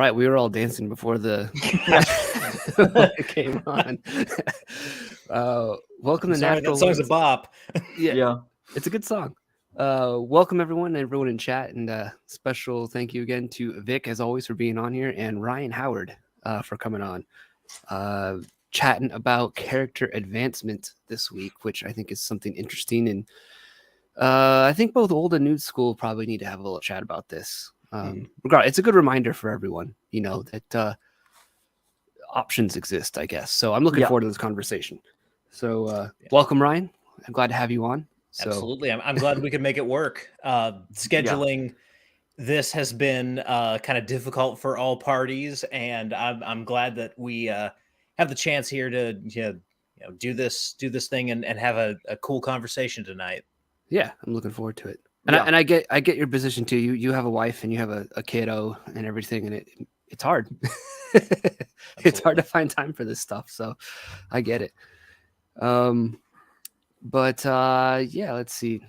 right. We were all dancing before the it came on. Welcome to Sorry, Natural that song's Words. a bop. Yeah, it's a good song. Welcome everyone in chat, and special thank you again to Vic, as always, for being on here, and Ryan Howard for coming on, chatting about character advancement this week, which I think is something interesting, and I think both old and new school probably need to have a little chat about this. It's a good reminder for everyone, that options exist, I guess. So I'm looking forward to this conversation. So welcome, Ryan. I'm glad to have you on. So. Absolutely. I'm glad we could make it work. Scheduling this has been kind of difficult for all parties, and I'm glad that we have the chance here to do this thing and have a cool conversation tonight. Yeah, I'm looking forward to it. And I get your position too. You have a wife and you have a kiddo and everything, and it's hard. It's hard to find time for this stuff, so I get it. But let's see.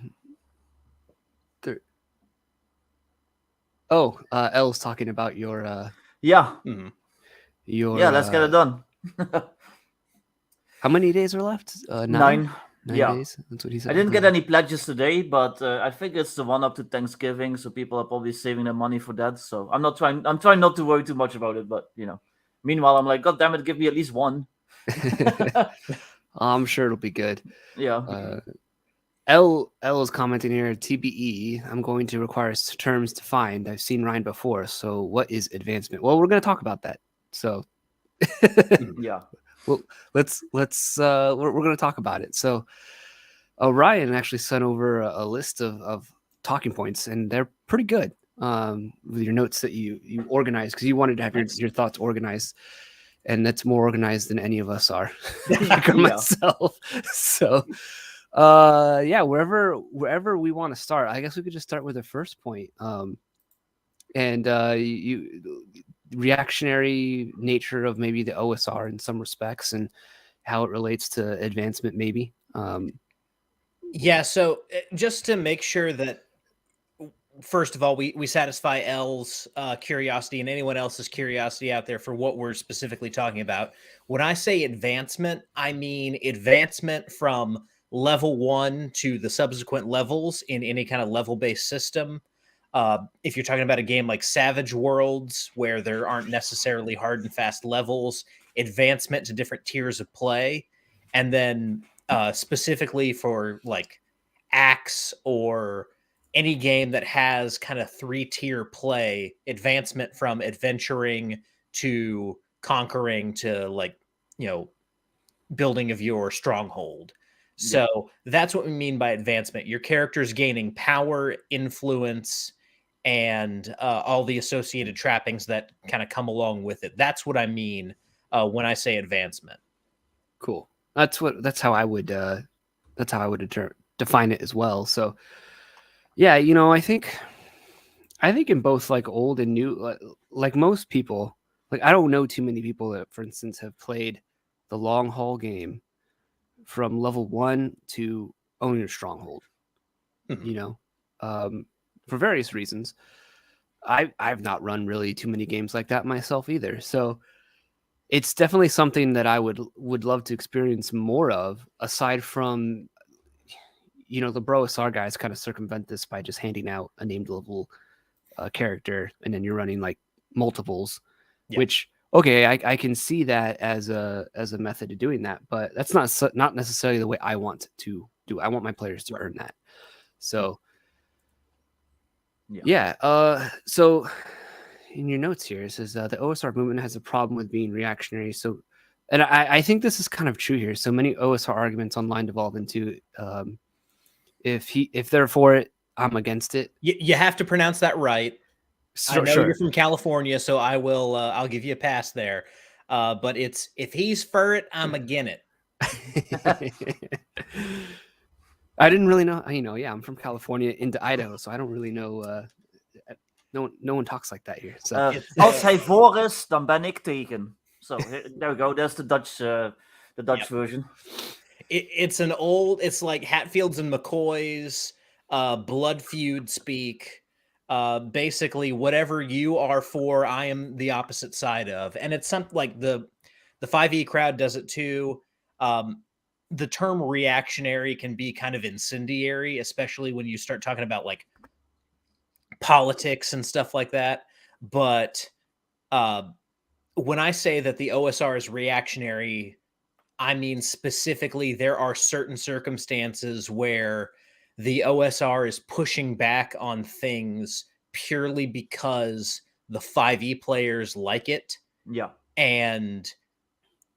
Elle's talking about your let's get it done. How many days are left? 9 days. That's what he said. I didn't get any pledges today, but I think it's the one up to Thanksgiving, so people are probably saving their money for that. So I'm trying not to worry too much about it, but meanwhile I'm like, God damn it, give me at least one. I'm sure it'll be good. Yeah. L is commenting here, TBE, I'm going to require terms to find. I've seen Ryan before, so what is advancement? Well, we're going to talk about that. So yeah. Well, let's we're going to talk about it. So Ryan actually sent over a list of talking points, and they're pretty good with your notes that you organized, because you wanted to have your thoughts organized, and that's more organized than any of us are, like myself. So wherever we want to start, I guess we could just start with the first point. Reactionary nature of maybe the OSR in some respects, and how it relates to advancement, maybe. So just to make sure that, first of all, we satisfy L's curiosity and anyone else's curiosity out there for what we're specifically talking about. When I say advancement, I mean advancement from level 1 to the subsequent levels in any kind of level-based system. If you're talking about a game like Savage Worlds, where there aren't necessarily hard and fast levels, advancement to different tiers of play, and then specifically for like Axe or any game that has kind of 3-tier play, advancement from adventuring to conquering to building of your stronghold. So that's what we mean by advancement. Your character's gaining power, influence, and all the associated trappings that kind of come along with it. That's what I mean when I say advancement. Cool. That's how I would define it as well. So yeah, I think in both like old and new, like most people, like I don't know too many people that, for instance, have played the long haul game from level 1 to own your stronghold. For various reasons. I've not run really too many games like that myself either. So it's definitely something that I would love to experience more of, aside from, the BroSR guys kind of circumvent this by just handing out a named level character, and then you're running like multiples, which, okay, I can see that as a method of doing that, but that's not necessarily the way I want to do. I want my players to earn that. So so in your notes here, it says the OSR movement has a problem with being reactionary. So, and I think this is kind of true here. So many OSR arguments online devolve into if they're for it, I'm against it. You have to pronounce that right. I know you're from California, so I will. I'll give you a pass there. But it's if he's for it, I'm against it. I didn't really know. I'm from California into Idaho, so I don't really know. No one talks like that here. So als hij voor is, dan ben ik tegen. So there we go. That's the Dutch version. It's like Hatfields and McCoys, Blood Feud speak. basically whatever you are for, I am the opposite side of. And it's something like the 5e crowd does it too. The term reactionary can be kind of incendiary, especially when you start talking about like politics and stuff like that. But uh, when I say that the OSR is reactionary, I mean specifically there are certain circumstances where the OSR is pushing back on things purely because the 5e players like it. Yeah. And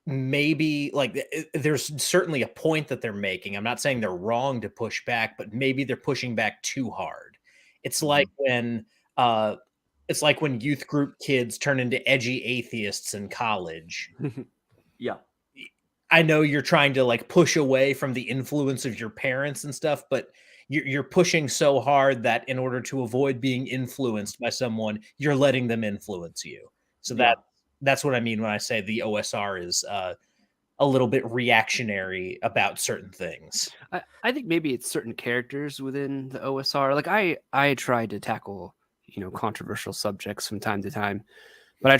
maybe like there's certainly a point that they're making. I'm not saying they're wrong to push back, but maybe they're pushing back too hard. It's like when youth group kids turn into edgy atheists in college. Yeah. I know you're trying to like push away from the influence of your parents and stuff, but you're pushing so hard that in order to avoid being influenced by someone, you're letting them influence you. So Yeah. that's what I mean when I say the OSR is a little bit reactionary about certain things. I think maybe it's certain characters within the OSR. Like I try to tackle, controversial subjects from time to time, but I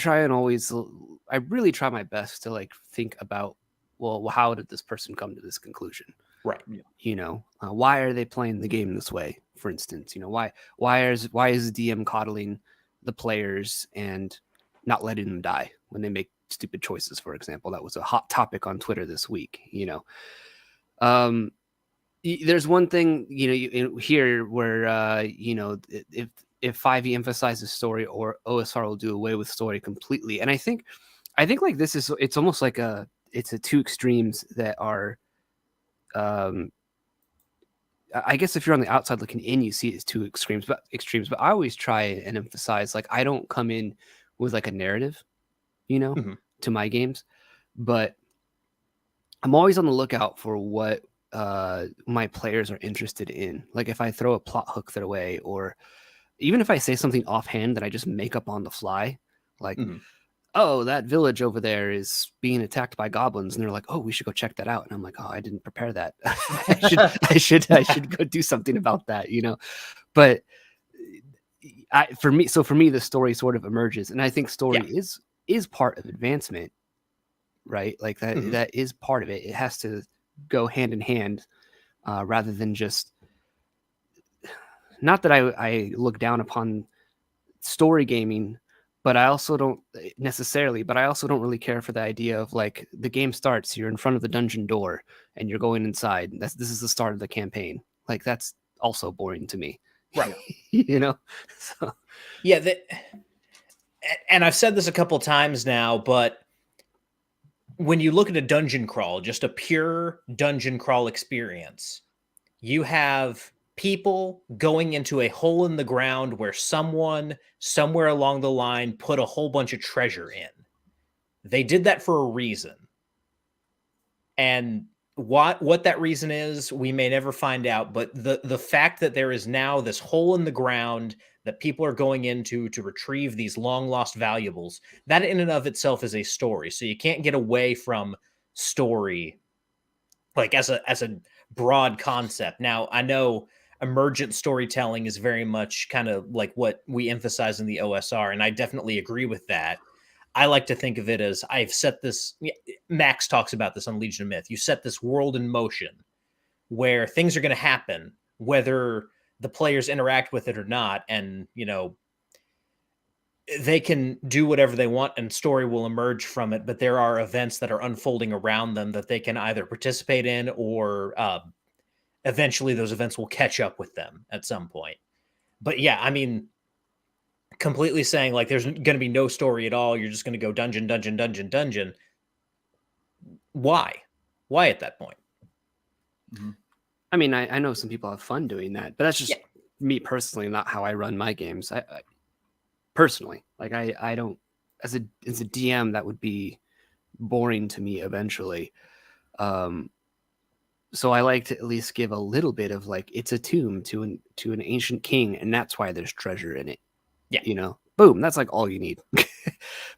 really try my best to like think about, well, how did this person come to this conclusion? Right. Why are they playing the game this way? For instance, why is the DM coddling the players and not letting them die when they make stupid choices? For example, that was a hot topic on Twitter this week. There's one thing here where if 5e emphasizes story, or OSR will do away with story completely. And I think like it's almost like it's a two extremes that are I guess if you're on the outside looking in, you see it as two extremes. But I always try and emphasize, like, I don't come in with like a narrative, Mhm. to my games, but I'm always on the lookout for what my players are interested in. Like if I throw a plot hook their way, or even if I say something offhand that I just make up on the fly, like, Mhm. oh, that village over there is being attacked by goblins, and they're like, oh, we should go check that out. And I'm like, oh, I didn't prepare that. I should go do something about that, But for me, the story sort of emerges, and I think story is part of advancement, right? Like that Mhm. that is part of it. It has to go hand in hand, rather than just, not that I look down upon story gaming, but I also don't really care for the idea of like the game starts, you're in front of the dungeon door and you're going inside. This is the start of the campaign. Like that's also boring to me. Right. So Yeah, and I've said this a couple times now, but when you look at a dungeon crawl, just a pure dungeon crawl experience, you have people going into a hole in the ground where someone somewhere along the line put a whole bunch of treasure in. They did that for a reason. And what that reason is, we may never find out, but the fact that there is now this hole in the ground that people are going into to retrieve these long lost valuables, that in and of itself is a story. So you can't get away from story like as a broad concept. Now, I know emergent storytelling is very much kind of like what we emphasize in the OSR, and I definitely agree with that. I like to think of it as I've set this. Max talks about this on Legion of Myth. You set this world in motion where things are going to happen, whether the players interact with it or not, and they can do whatever they want and story will emerge from it, but there are events that are unfolding around them that they can either participate in, or eventually those events will catch up with them at some point. But yeah, I mean, completely saying like there's going to be no story at all, you're just going to go dungeon, dungeon, dungeon, dungeon. Why at that point? I mean, I know some people have fun doing that, but that's just Yeah. me personally, not how I run my games. I personally, like, I don't, as a DM, that would be boring to me eventually. So I like to at least give a little bit of like, it's a tomb to an ancient king, and that's why there's treasure in it. Yeah. Boom, that's like all you need.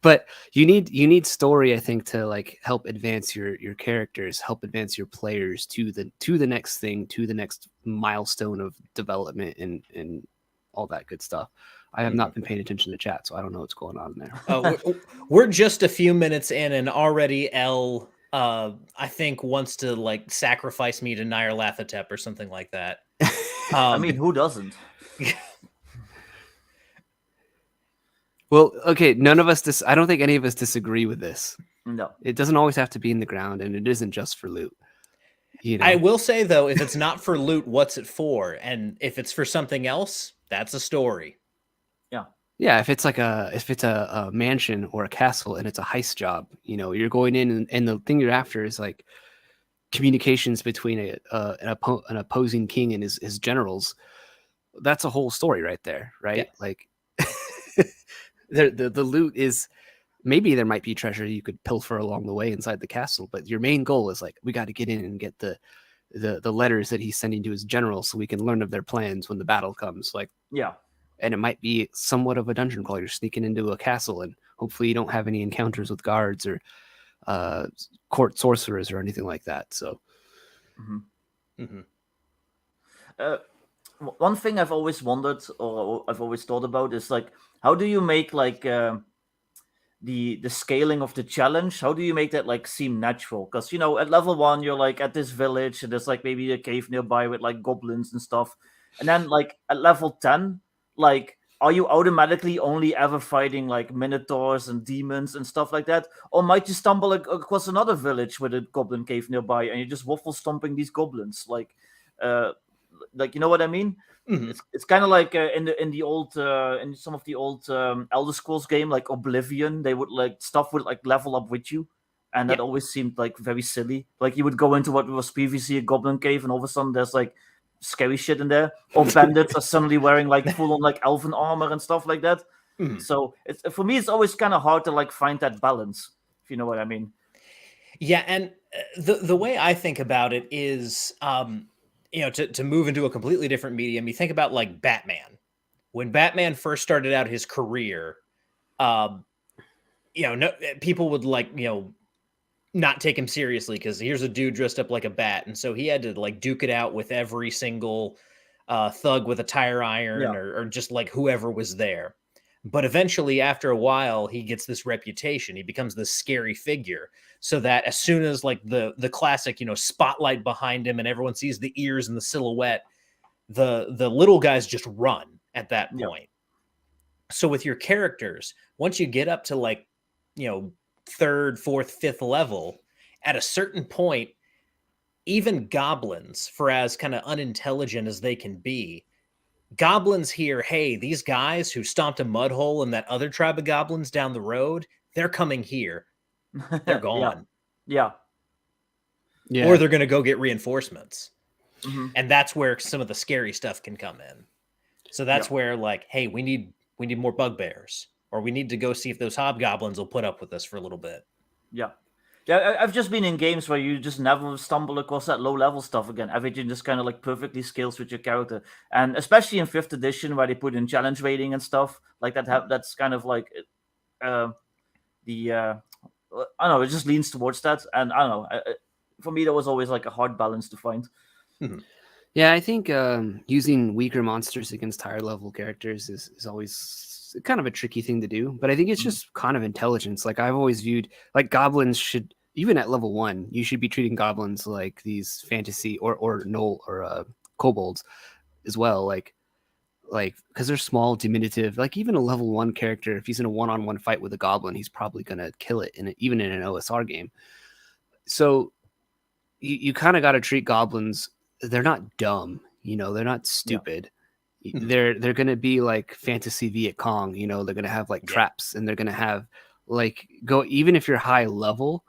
But you need story, I think, to like help advance your characters, help advance your players to the next thing, to the next milestone of development and all that good stuff. I have not been paying attention to chat, so I don't know what's going on there. We're just a few minutes in, and already L, I think, wants to like sacrifice me to Nyarlathotep or something like that. I mean, who doesn't? Well, okay, none of us I don't think any of us disagree with this. No. It doesn't always have to be in the ground, and it isn't just for loot. You know? I will say though, if it's not for loot, what's it for? And if it's for something else, that's a story. Yeah, if it's a mansion or a castle and it's a heist job, you know, you're going in and the thing you're after is like communications between an opposing king and his generals. That's a whole story right there, right? Yeah. Like the loot is, maybe there might be treasure you could pilfer along the way inside the castle, but your main goal is like, we got to get in and get the letters that he's sending to his generals so we can learn of their plans when the battle comes. Like, yeah. And it might be somewhat of a dungeon crawl. You're sneaking into a castle, and hopefully you don't have any encounters with guards or court sorcerers or anything like that. So, one thing I've always wondered, or I've always thought about, is like, how do you make like the scaling of the challenge? How do you make that like seem natural? Because you know, at level 1, you're like at this village, and there's like maybe a cave nearby with like goblins and stuff, and then like at level 10. Like, are you automatically only ever fighting like minotaurs and demons and stuff like that? Or might you stumble across another village with a goblin cave nearby and you're just waffle stomping these goblins? Like you know what I mean? It's kind of like in the old in some of the old Elder Scrolls game, like Oblivion, they would like stuff would like level up with you, and that always seemed like very silly. Like you would go into what was previously a goblin cave, and all of a sudden there's like scary shit in there, or bandits are suddenly wearing like full on like elven armor and stuff like that. So it's, for me, it's always kind of hard to like find that balance, if you know what I mean. Yeah, and the way I think about it is, you know, to move into a completely different medium, you think about like Batman. When Batman first started out his career, you know, people would like, you know, not take him seriously because here's a dude dressed up like a bat, and so he had to like duke it out with every single thug with a tire iron, or just like whoever was there. But eventually, after a while, he gets this reputation. He becomes this scary figure, so that as soon as like the classic, you know, spotlight behind him and everyone sees the ears and the silhouette, the little guys just run at that point. So with your characters, once you get up to like, you know, 3rd, 4th, 5th level, at a certain point, even goblins, for as kind of unintelligent as they can be, goblins hear, hey, these guys who stomped a mud hole in that other tribe of goblins down the road, they're coming here. They're gone. Yeah. Or they're going to go get reinforcements. And that's where some of the scary stuff can come in. So that's where like, hey, we need more bugbears. Or we need to go see if those hobgoblins will put up with us for a little bit. Yeah, I've just been in games where you just never stumble across that low-level stuff again. Everything just kind of like perfectly scales with your character. And especially in 5th edition, where they put in challenge rating and stuff like that, that's kind of like I don't know, it just leans towards that. And I don't know, for me, that was always like a hard balance to find. Yeah, I think using weaker monsters against higher level characters is always kind of a tricky thing to do, but I think it's just kind of intelligence. Like I've always viewed, like goblins should, even at level 1, you should be treating goblins like these fantasy or gnoll or kobolds as well. Like because they're small, diminutive. Like even a level 1 character, if he's in a one-on-one fight with a goblin, he's probably gonna kill it even in an OSR game. So you kind of got to treat goblins. They're not dumb, you know. They're not stupid. They're going to be like fantasy Viet Cong, you know. They're going to have like traps, and they're going to have like even if you're high level,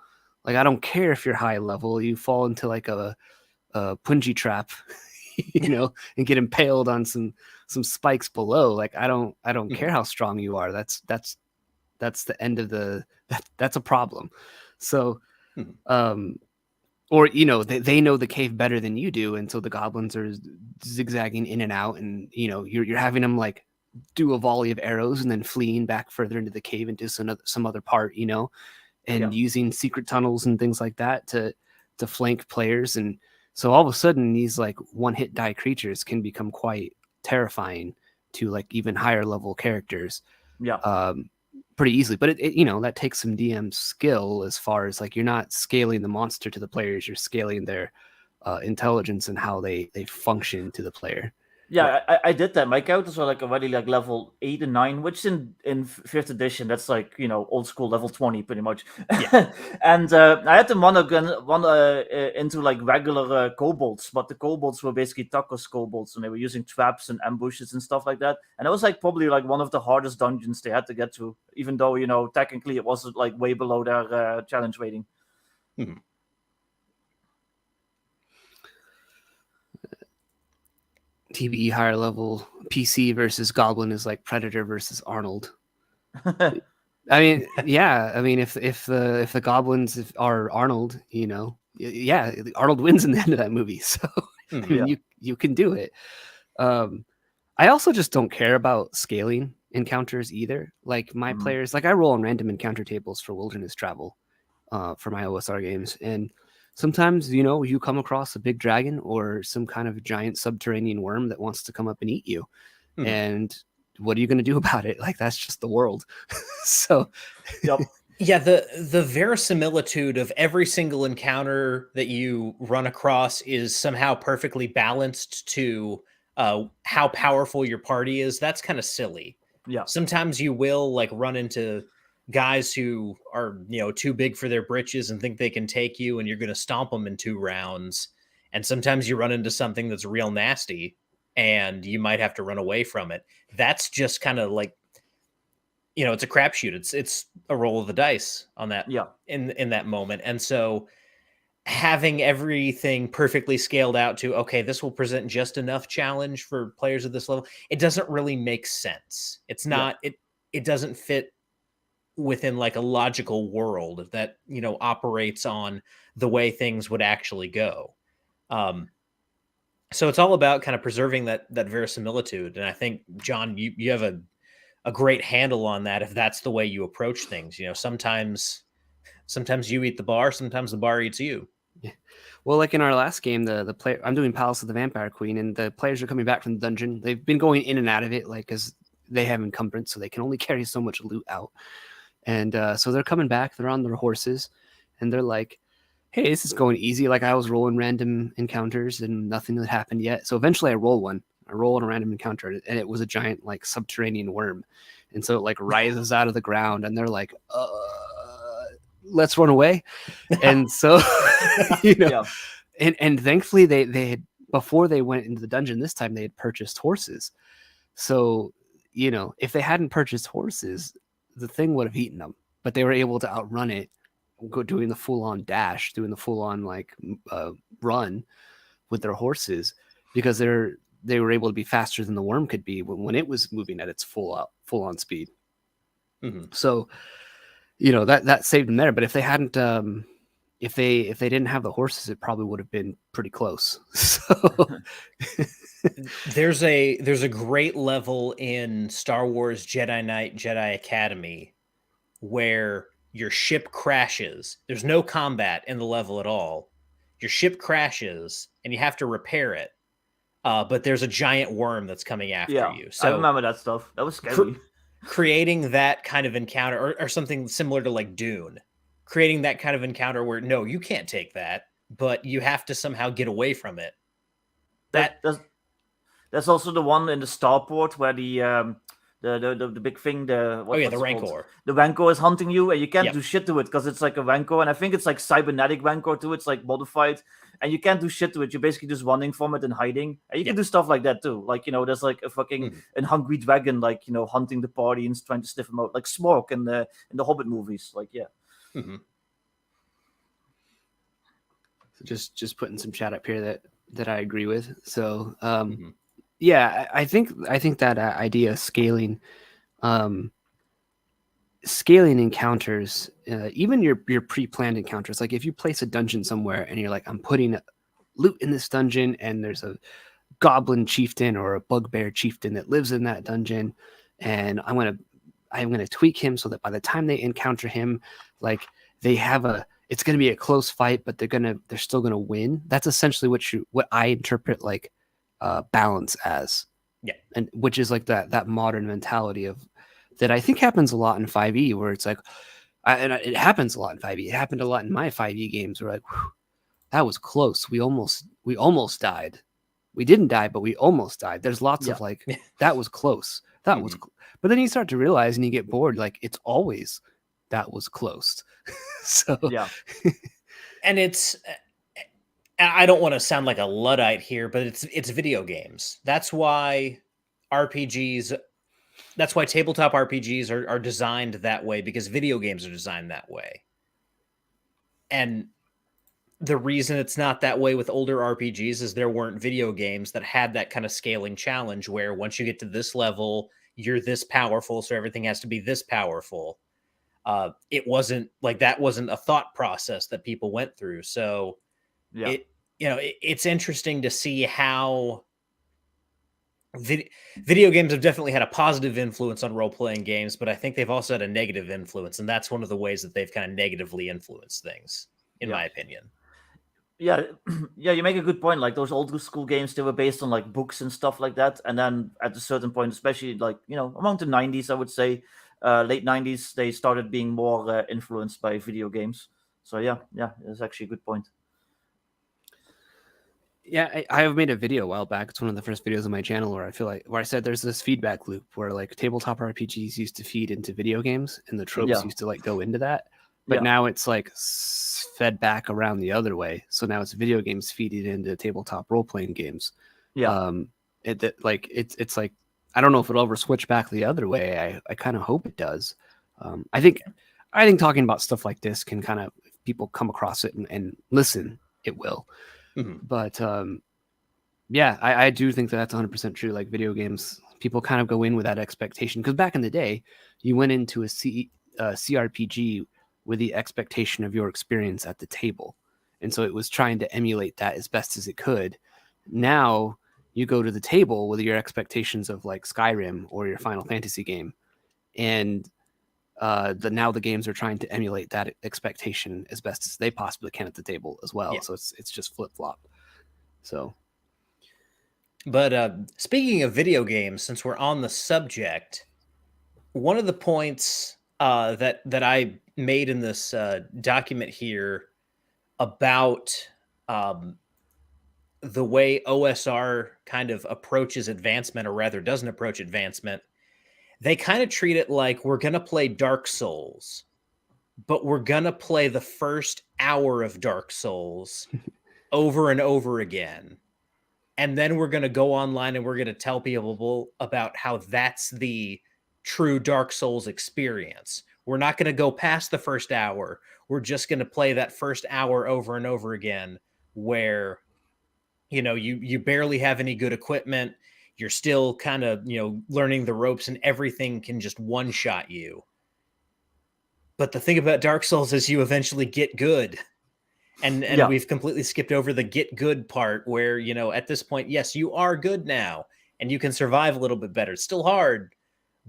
like I don't care if you're high level, you fall into like a punji trap, you know, and get impaled on some spikes below. Like I don't care how strong you are. That's the end of that's a problem. So or, you know, they know the cave better than you do, and so the goblins are zigzagging in and out, and, you know, you're having them like do a volley of arrows and then fleeing back further into the cave into some other part, you know, and using secret tunnels and things like that to flank players. And so all of a sudden these like one-hit die creatures can become quite terrifying to like even higher level characters Yeah. pretty easily. But it that takes some DM skill as far as like you're not scaling the monster to the players, you're scaling their intelligence and how they function to the player. Yeah, I did that. My characters are like already like level 8 and 9, which in fifth edition that's like old school level 20 pretty much. Yeah. And I had them run into like regular kobolds, but the kobolds were basically tacos kobolds, and they were using traps and ambushes and stuff like that. And it was like probably like one of the hardest dungeons they had to get to, even though technically it was like way below their challenge rating. Mhm. TBE higher level PC versus Goblin is like Predator versus Arnold. I mean, yeah. I mean, if the goblins are Arnold, yeah, Arnold wins in the end of that movie. So I mean, you can do it. I also just don't care about scaling encounters either. Like my players, like I roll on random encounter tables for wilderness travel, for my OSR games, and sometimes you come across a big dragon or some kind of giant subterranean worm that wants to come up and eat you, and what are you going to do about it? Like that's just the world. So Yep. Yeah, the verisimilitude of every single encounter that you run across is somehow perfectly balanced to how powerful your party is. That's kind of silly. Yeah. Sometimes you will like run into guys who are too big for their britches and think they can take you, and you're going to stomp them in 2 rounds. And sometimes you run into something that's real nasty, and you might have to run away from it. That's just kind of like it's a crapshoot. It's a roll of the dice on that in that moment. And so having everything perfectly scaled out to, okay, this will present just enough challenge for players at this level, it doesn't really make sense. It's not it doesn't fit within like a logical world that operates on the way things would actually go. So it's all about kind of preserving that verisimilitude. And I think, John, you have a great handle on that if that's the way you approach things. Sometimes you eat the bar, sometimes the bar eats you. Yeah. Well, like in our last game, the player, I'm doing Palace of the Vampire Queen, and the players are coming back from the dungeon. They've been going in and out of it, like because they have encumbrance, so they can only carry so much loot out. And so they're coming back. They're on their horses, and they're like, "Hey, this is going easy." Like I was rolling random encounters, and nothing had happened yet. So eventually, I roll one. I roll on a random encounter, and it was a giant like subterranean worm, and so it like rises out of the ground, and they're like, let's run away. And so and thankfully they had, before they went into the dungeon this time, they had purchased horses. So if they hadn't purchased horses, the thing would have eaten them, but they were able to outrun it, doing the full-on dash, doing the full-on like run with their horses, because they were able to be faster than the worm could be when it was moving at its full-on speed. So that saved them there. But if they hadn't, if they didn't have the horses, it probably would have been pretty close. So there's a great level in Star Wars Jedi Knight Jedi Academy where your ship crashes. There's no combat in the level at all. Your ship crashes and you have to repair it. But there's a giant worm that's coming after you. So I remember that stuff. That was scary. Creating that kind of encounter, or something similar to like Dune, creating that kind of encounter where no, you can't take that, but you have to somehow get away from it. That's also the one in the starport where the big thing, the Rancor. Called? The Rancor is hunting you, and you can't do shit to it because it's like a Rancor, and I think it's like cybernetic Rancor too. It's like modified, and you can't do shit to it. You're basically just running from it and hiding. And you can do stuff like that too. Like there's like a fucking an hungry dragon, like hunting the party and trying to sniff them out, like Smork in the Hobbit movies. Like So just putting some chat up here that I agree with. So yeah, I think that idea of scaling encounters, even your pre-planned encounters, like if you place a dungeon somewhere and you're like, I'm putting loot in this dungeon, and there's a goblin chieftain or a bugbear chieftain that lives in that dungeon, and I'm gonna tweak him so that by the time they encounter him, like it's gonna be a close fight, but they're still gonna win. That's essentially what I interpret like balance as. Yeah. And which is like that modern mentality of that I think happens a lot in 5e, where it's like, it happens a lot in 5e. It happened a lot in my 5e games. Where like, whew, that was close. We almost died. We didn't die, but we almost died. There's lots of like, that was close. That was, but then you start to realize and you get bored. Like it's always that was close. So Yeah. And I don't want to sound like a Luddite here, but it's video games. That's why RPGs, that's why tabletop RPGs are designed that way, because video games are designed that way. And the reason it's not that way with older RPGs is there weren't video games that had that kind of scaling challenge where once you get to this level, you're this powerful, so everything has to be this powerful. It wasn't like that wasn't a thought process that people went through. So Yeah. it's interesting to see how video games have definitely had a positive influence on role-playing games, but I think they've also had a negative influence, and that's one of the ways that they've kind of negatively influenced things, in my opinion. Yeah, yeah, you make a good point. Like those old school games, they were based on like books and stuff like that. And then at a certain point, especially like, among the 90s, I would say, late 90s, they started being more influenced by video games. So yeah, that's actually a good point. Yeah, I have made a video a while back. It's one of the first videos on my channel where I said there's this feedback loop where like tabletop RPGs used to feed into video games and the tropes used to like go into that. But now it's like fed back around the other way. So now it's video games feeding into tabletop role playing games. Yeah. It's like I don't know if it'll ever switch back the other way. I kind of hope it does. I think talking about stuff like this can kind of, if people come across it and listen, it will. But yeah, I do think that's 100% true. Like video games, people kind of go in with that expectation, because back in the day, you went into a CRPG with the expectation of your experience at the table. And so it was trying to emulate that as best as it could. Now you go to the table with your expectations of like Skyrim or your Final Fantasy game. And now the games are trying to emulate that expectation as best as they possibly can at the table as well. So it's just flip-flop. So. But speaking of video games, since we're on the subject, one of the points that I made in this document here about the way OSR kind of approaches advancement, or rather doesn't approach advancement, they kind of treat it like we're going to play Dark Souls, but we're going to play the first hour of Dark Souls over and over again. And then we're going to go online and we're going to tell people about how that's the true Dark Souls experience. We're not going to go past the first hour. We're just going to play that first hour over and over again, where, you barely have any good equipment. You're still kind of, learning the ropes, and everything can just one-shot you. But the thing about Dark Souls is you eventually get good. And we've completely skipped over the get good part where, at this point, yes, you are good now and you can survive a little bit better. It's still hard,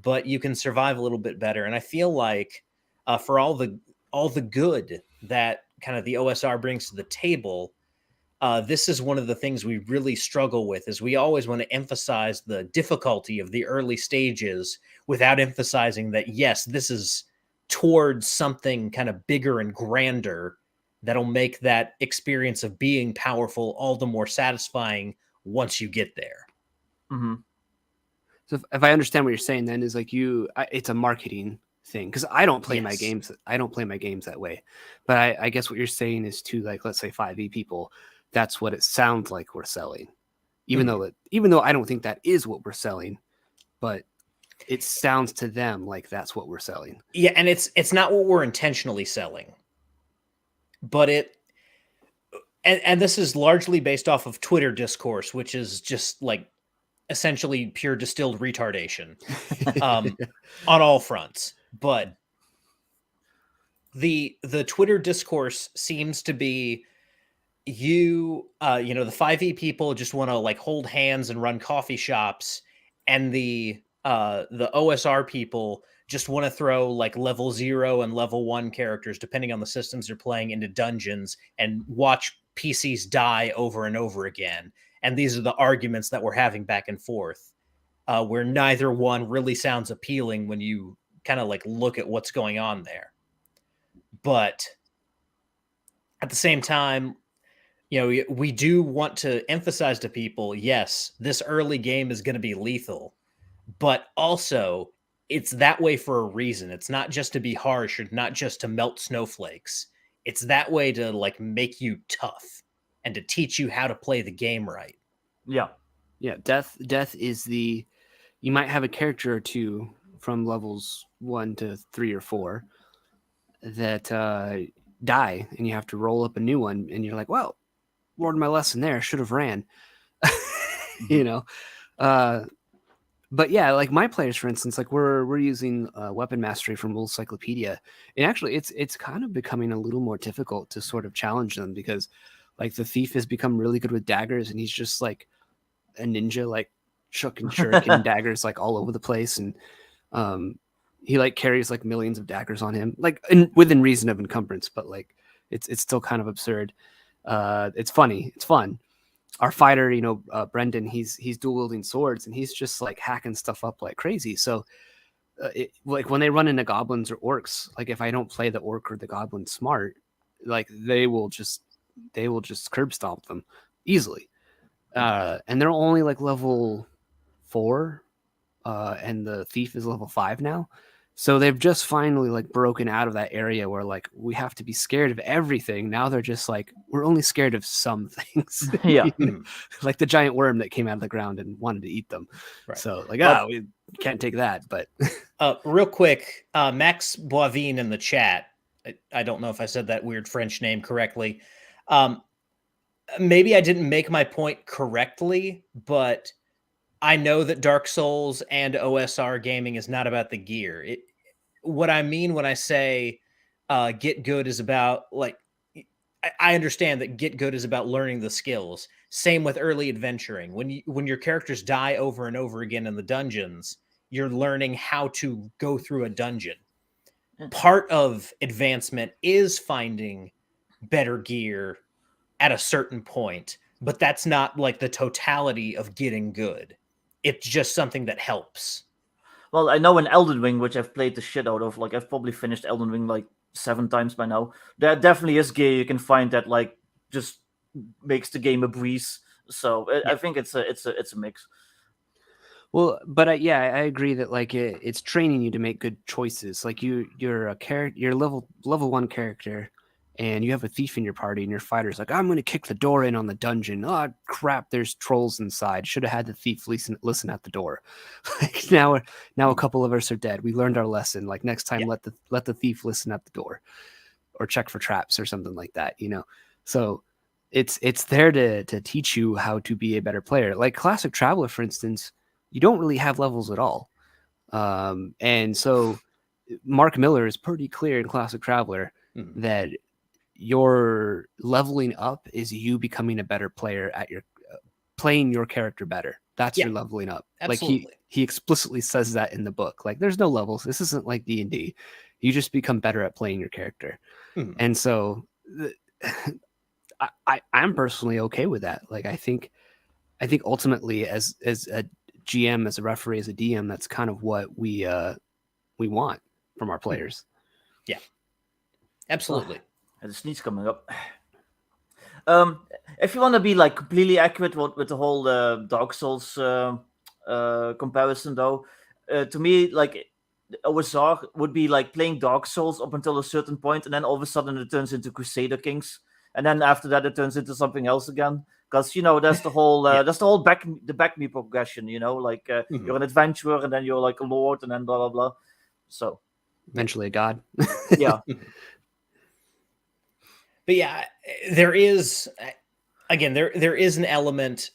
but you can survive a little bit better. And I feel like for all the good that kind of the OSR brings to the table, this is one of the things we really struggle with, is we always want to emphasize the difficulty of the early stages without emphasizing that, yes, this is towards something kind of bigger and grander that'll make that experience of being powerful all the more satisfying once you get there. So if I understand what you're saying, then is like it's a marketing thing, because I don't play my games. I don't play my games that way. But I guess what you're saying is to, like, let's say 5e people, that's what it sounds like we're selling, even though I don't think that is what we're selling, but it sounds to them like that's what we're selling. Yeah, and it's not what we're intentionally selling. But and this is largely based off of Twitter discourse, which is just like essentially pure distilled retardation on all fronts. But the Twitter discourse seems to be the 5e people just want to like hold hands and run coffee shops, and the OSR people just want to throw like level 0 and level 1 characters, depending on the systems they're playing, into dungeons and watch PCs die over and over again. And these are the arguments that we're having back and forth. where neither one really sounds appealing when you kind of like look at what's going on there. But at the same time, we do want to emphasize to people, yes, this early game is going to be lethal, but also it's that way for a reason. It's not just to be harsh or not just to melt snowflakes. It's that way to like make you tough and to teach you how to play the game right. Yeah. Death is you might have a character or two from levels 1 to 3 or 4 that die, and you have to roll up a new one, and you're like, well, learned my lesson there, should have ran. But yeah, like my players, for instance, like we're using weapon mastery from World Cyclopedia, and actually it's kind of becoming a little more difficult to sort of challenge them, because like the thief has become really good with daggers, and he's just like a ninja, like chucking shuriken daggers like all over the place, and he like carries like millions of daggers on him, like within reason of encumbrance, but like it's still kind of absurd. It's funny, it's fun. Our fighter, Brendan, he's dual wielding swords, and he's just like hacking stuff up like crazy. So like when they run into goblins or orcs, like if I don't play the orc or the goblin smart, like they will just curb stomp them easily. And they're only like level 4, and the thief is level 5 now. So they've just finally like broken out of that area where like we have to be scared of everything. Now they're just like, we're only scared of some things. Yeah. Like the giant worm that came out of the ground and wanted to eat them. Right. So like, we can't take that. But real quick, Max Boivin in the chat. I don't know if I said that weird French name correctly. Maybe I didn't make my point correctly, but I know that Dark Souls and OSR gaming is not about the gear. What I mean when I say get good is about, like, I understand that get good is about learning the skills. Same with early adventuring. When your characters die over and over again in the dungeons, you're learning how to go through a dungeon. Part of advancement is finding better gear at a certain point, but that's not like the totality of getting good. It's just something that helps. Well, I know in Elden Ring, which I've played the shit out of, like I've probably finished Elden Ring like 7 times by now. There definitely is gear you can find that like just makes the game a breeze. So I think it's a mix. Well, but I agree that like it's training you to make good choices. Like you're a character, you're level 1 character, and you have a thief in your party, and your fighter's like, I'm going to kick the door in on the dungeon. Oh crap, there's trolls inside. Should have had the thief listen at the door. Like now a couple of us are dead. We learned our lesson. Like next time, let the thief listen at the door, or check for traps or something like that. So it's there to teach you how to be a better player. Like Classic Traveler, for instance, you don't really have levels at all, and so Mark Miller is pretty clear in Classic Traveler that your leveling up is you becoming a better player at your playing your character better. That's your leveling up. Absolutely. Like he explicitly says that in the book. Like there's no levels. This isn't like D&D. You just become better at playing your character. And so I'm personally okay with that. Like I think ultimately as a GM, as a referee, as a DM, that's kind of what we want from our players. Yeah, absolutely. The sneeze coming up. If you want to be like completely accurate with the whole Dark Souls comparison, though, to me, like OSR would be like playing Dark Souls up until a certain point, and then all of a sudden it turns into Crusader Kings, and then after that it turns into something else again. Because that's the whole that's the whole back me progression. Like you're an adventurer, and then you're like a lord, and then blah blah blah. So eventually a god. Yeah. But yeah, there is, again, there is an element,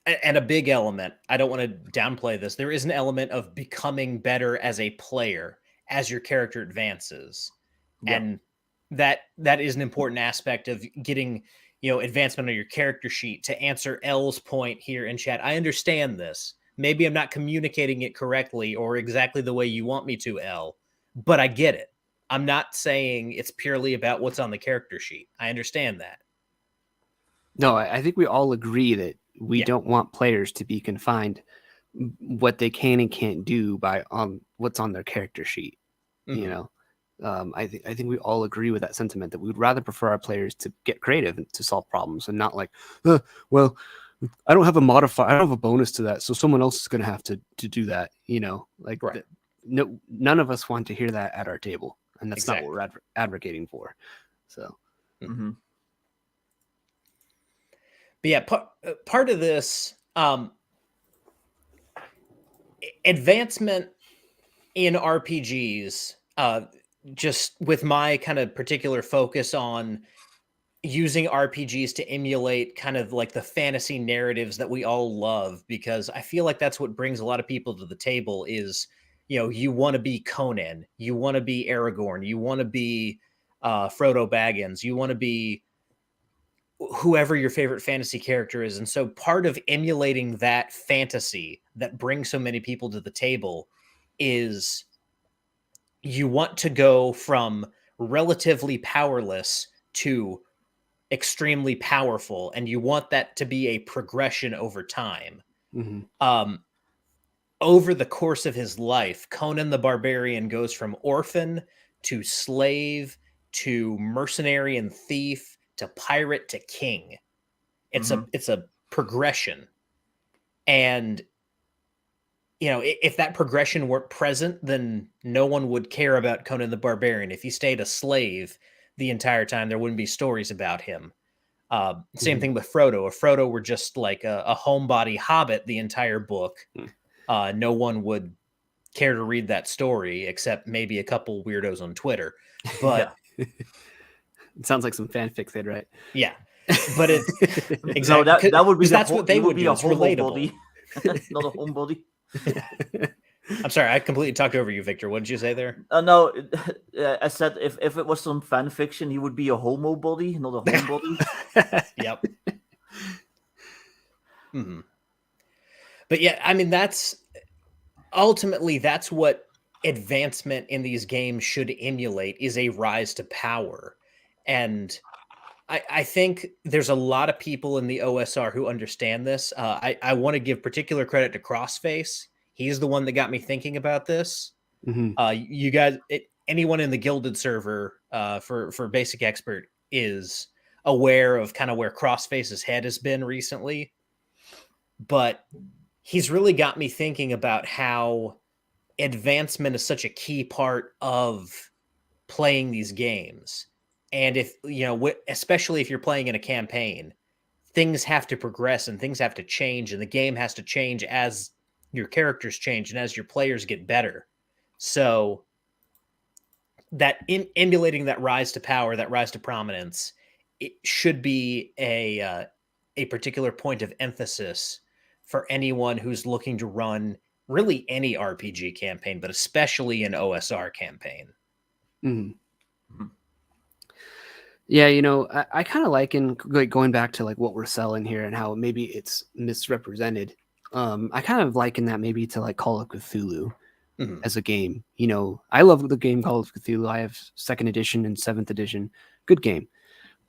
and a big element. I don't want to downplay this. There is an element of becoming better as a player as your character advances, and that is an important aspect of getting advancement on your character sheet. To answer L's point here in chat, I understand this. Maybe I'm not communicating it correctly or exactly the way you want me to, L, but I get it. I'm not saying it's purely about what's on the character sheet. I understand that. No, I think we all agree that we don't want players to be confined what they can and can't do by what's on their character sheet. Mhm. You know, I think we all agree with that sentiment that we would rather prefer our players to get creative and to solve problems, and not like, well, I don't have a modifier, I don't have a bonus to that, so someone else is going to have to do that. You know, like Right. no, none of us want to hear that at our table, and that's not Exactly. what we're advocating for. So, Mhm. But yeah, part of this advancement in RPGs, just with my kind of particular focus on using RPGs to emulate kind of like the fantasy narratives that we all love, because I feel like that's what brings a lot of people to the table is, you want to be Conan, you want to be Aragorn, you want to be Frodo Baggins, you want to be whoever your favorite fantasy character is. And so part of emulating that fantasy that brings so many people to the table is you want to go from relatively powerless to extremely powerful, and you want that to be a progression over time. mhm. Over the course of his life, Conan the Barbarian goes from orphan to slave to mercenary and thief to pirate to king. It's Mhm. a progression. And if that progression weren't present, then no one would care about Conan the Barbarian. If he stayed a slave the entire time, there wouldn't be stories about him. Same Mhm. thing with Frodo. If Frodo were just like a homebody hobbit the entire book, no one would care to read that story except maybe a couple weirdos on Twitter. But It sounds like some fanfic they'd write. yeah, but it's No, exactly that would be because that's what he they would would be do. a It's homo relatable. body, not a homebody. I'm sorry, I completely talked over you, Victor. What did you say there? No, I said if it was some fan fiction, he would be a homo body, not a homebody. Yep. Mhm. But yeah, I mean, that's what advancement in these games should emulate, is a rise to power. And I think there's a lot of people in the OSR who understand this. I want to give particular credit to Crossface. He's the one that got me thinking about this. Mhm. You guys, anyone in the Gilded server for Basic Expert is aware of kind of where Crossface's head has been recently. But he's really got me thinking about how advancement is such a key part of playing these games. And if, especially if you're playing in a campaign, things have to progress and things have to change, and the game has to change as your characters change and as your players get better. So that in emulating that rise to power, that rise to prominence, it should be a particular point of emphasis for anyone who's looking to run really any RPG campaign, but especially an OSR campaign. Mhm. Mhm. Yeah, I kind of liken like going back to like what we're selling here and how maybe it's misrepresented. I kind of liken that maybe to like Call of Cthulhu Mhm. as a game. I love the game Call of Cthulhu. I have 2nd edition and 7th edition. Good game.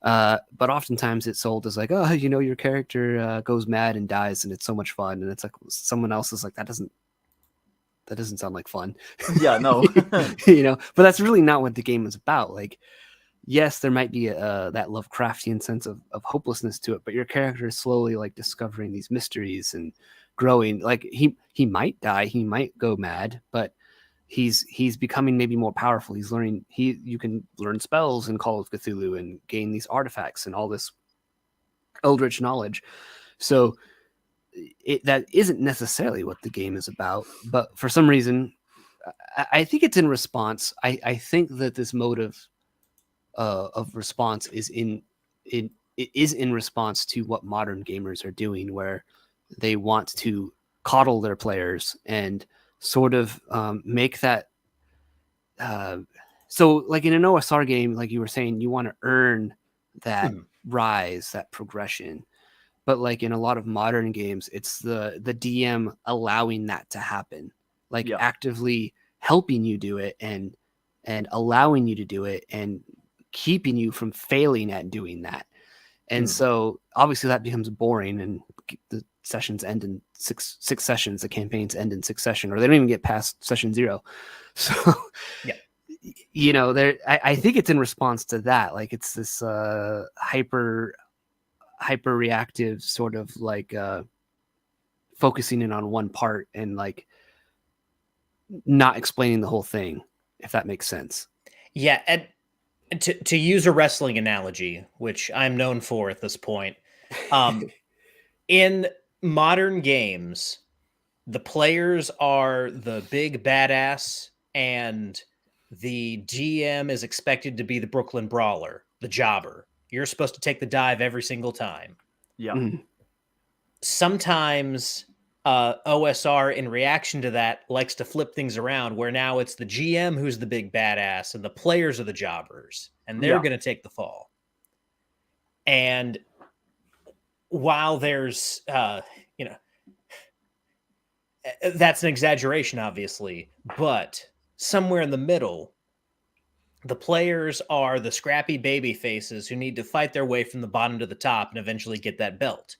But oftentimes it's sold as like, oh, your character goes mad and dies, and it's so much fun. And it's like someone else is like, that doesn't sound like fun. Yeah, no. But that's really not what the game is about. Like, yes, there might be that Lovecraftian sense of hopelessness to it, but your character is slowly like discovering these mysteries and growing. Like he might die, he might go mad, but he's becoming maybe more powerful. He's learning. You can learn spells in Call of Cthulhu and gain these artifacts and all this eldritch knowledge. So that isn't necessarily what the game is about, but for some reason, I think it's in response. I think that this motive of response is it is in response to what modern gamers are doing, where they want to coddle their players and sort of make that. So, like in an OSR game, like you were saying, you want to earn that Mhm. rise, that progression. But like in a lot of modern games, it's the DM allowing that to happen, like Yeah. actively helping you do it and allowing you to do it and keeping you from failing at doing that. And Mm. so obviously that becomes boring, and sessions end in six sessions. The campaigns end in succession, or they don't even get past session 0. So, Yeah. you know, I think it's in response to that. Like it's this hyper reactive sort of like focusing in on one part and like not explaining the whole thing, if that makes sense. Yeah, and to use a wrestling analogy, which I'm known for at this point, in modern games, the players are the big badass, and the GM is expected to be the Brooklyn Brawler, the jobber. You're supposed to take the dive every single time. Yeah. Mhm. Sometimes OSR, in reaction to that, likes to flip things around, where now it's the GM who's the big badass and the players are the jobbers, and they're Yeah. going to take the fall. And while there's, that's an exaggeration, obviously, but somewhere in the middle, the players are the scrappy baby faces who need to fight their way from the bottom to the top and eventually get that belt.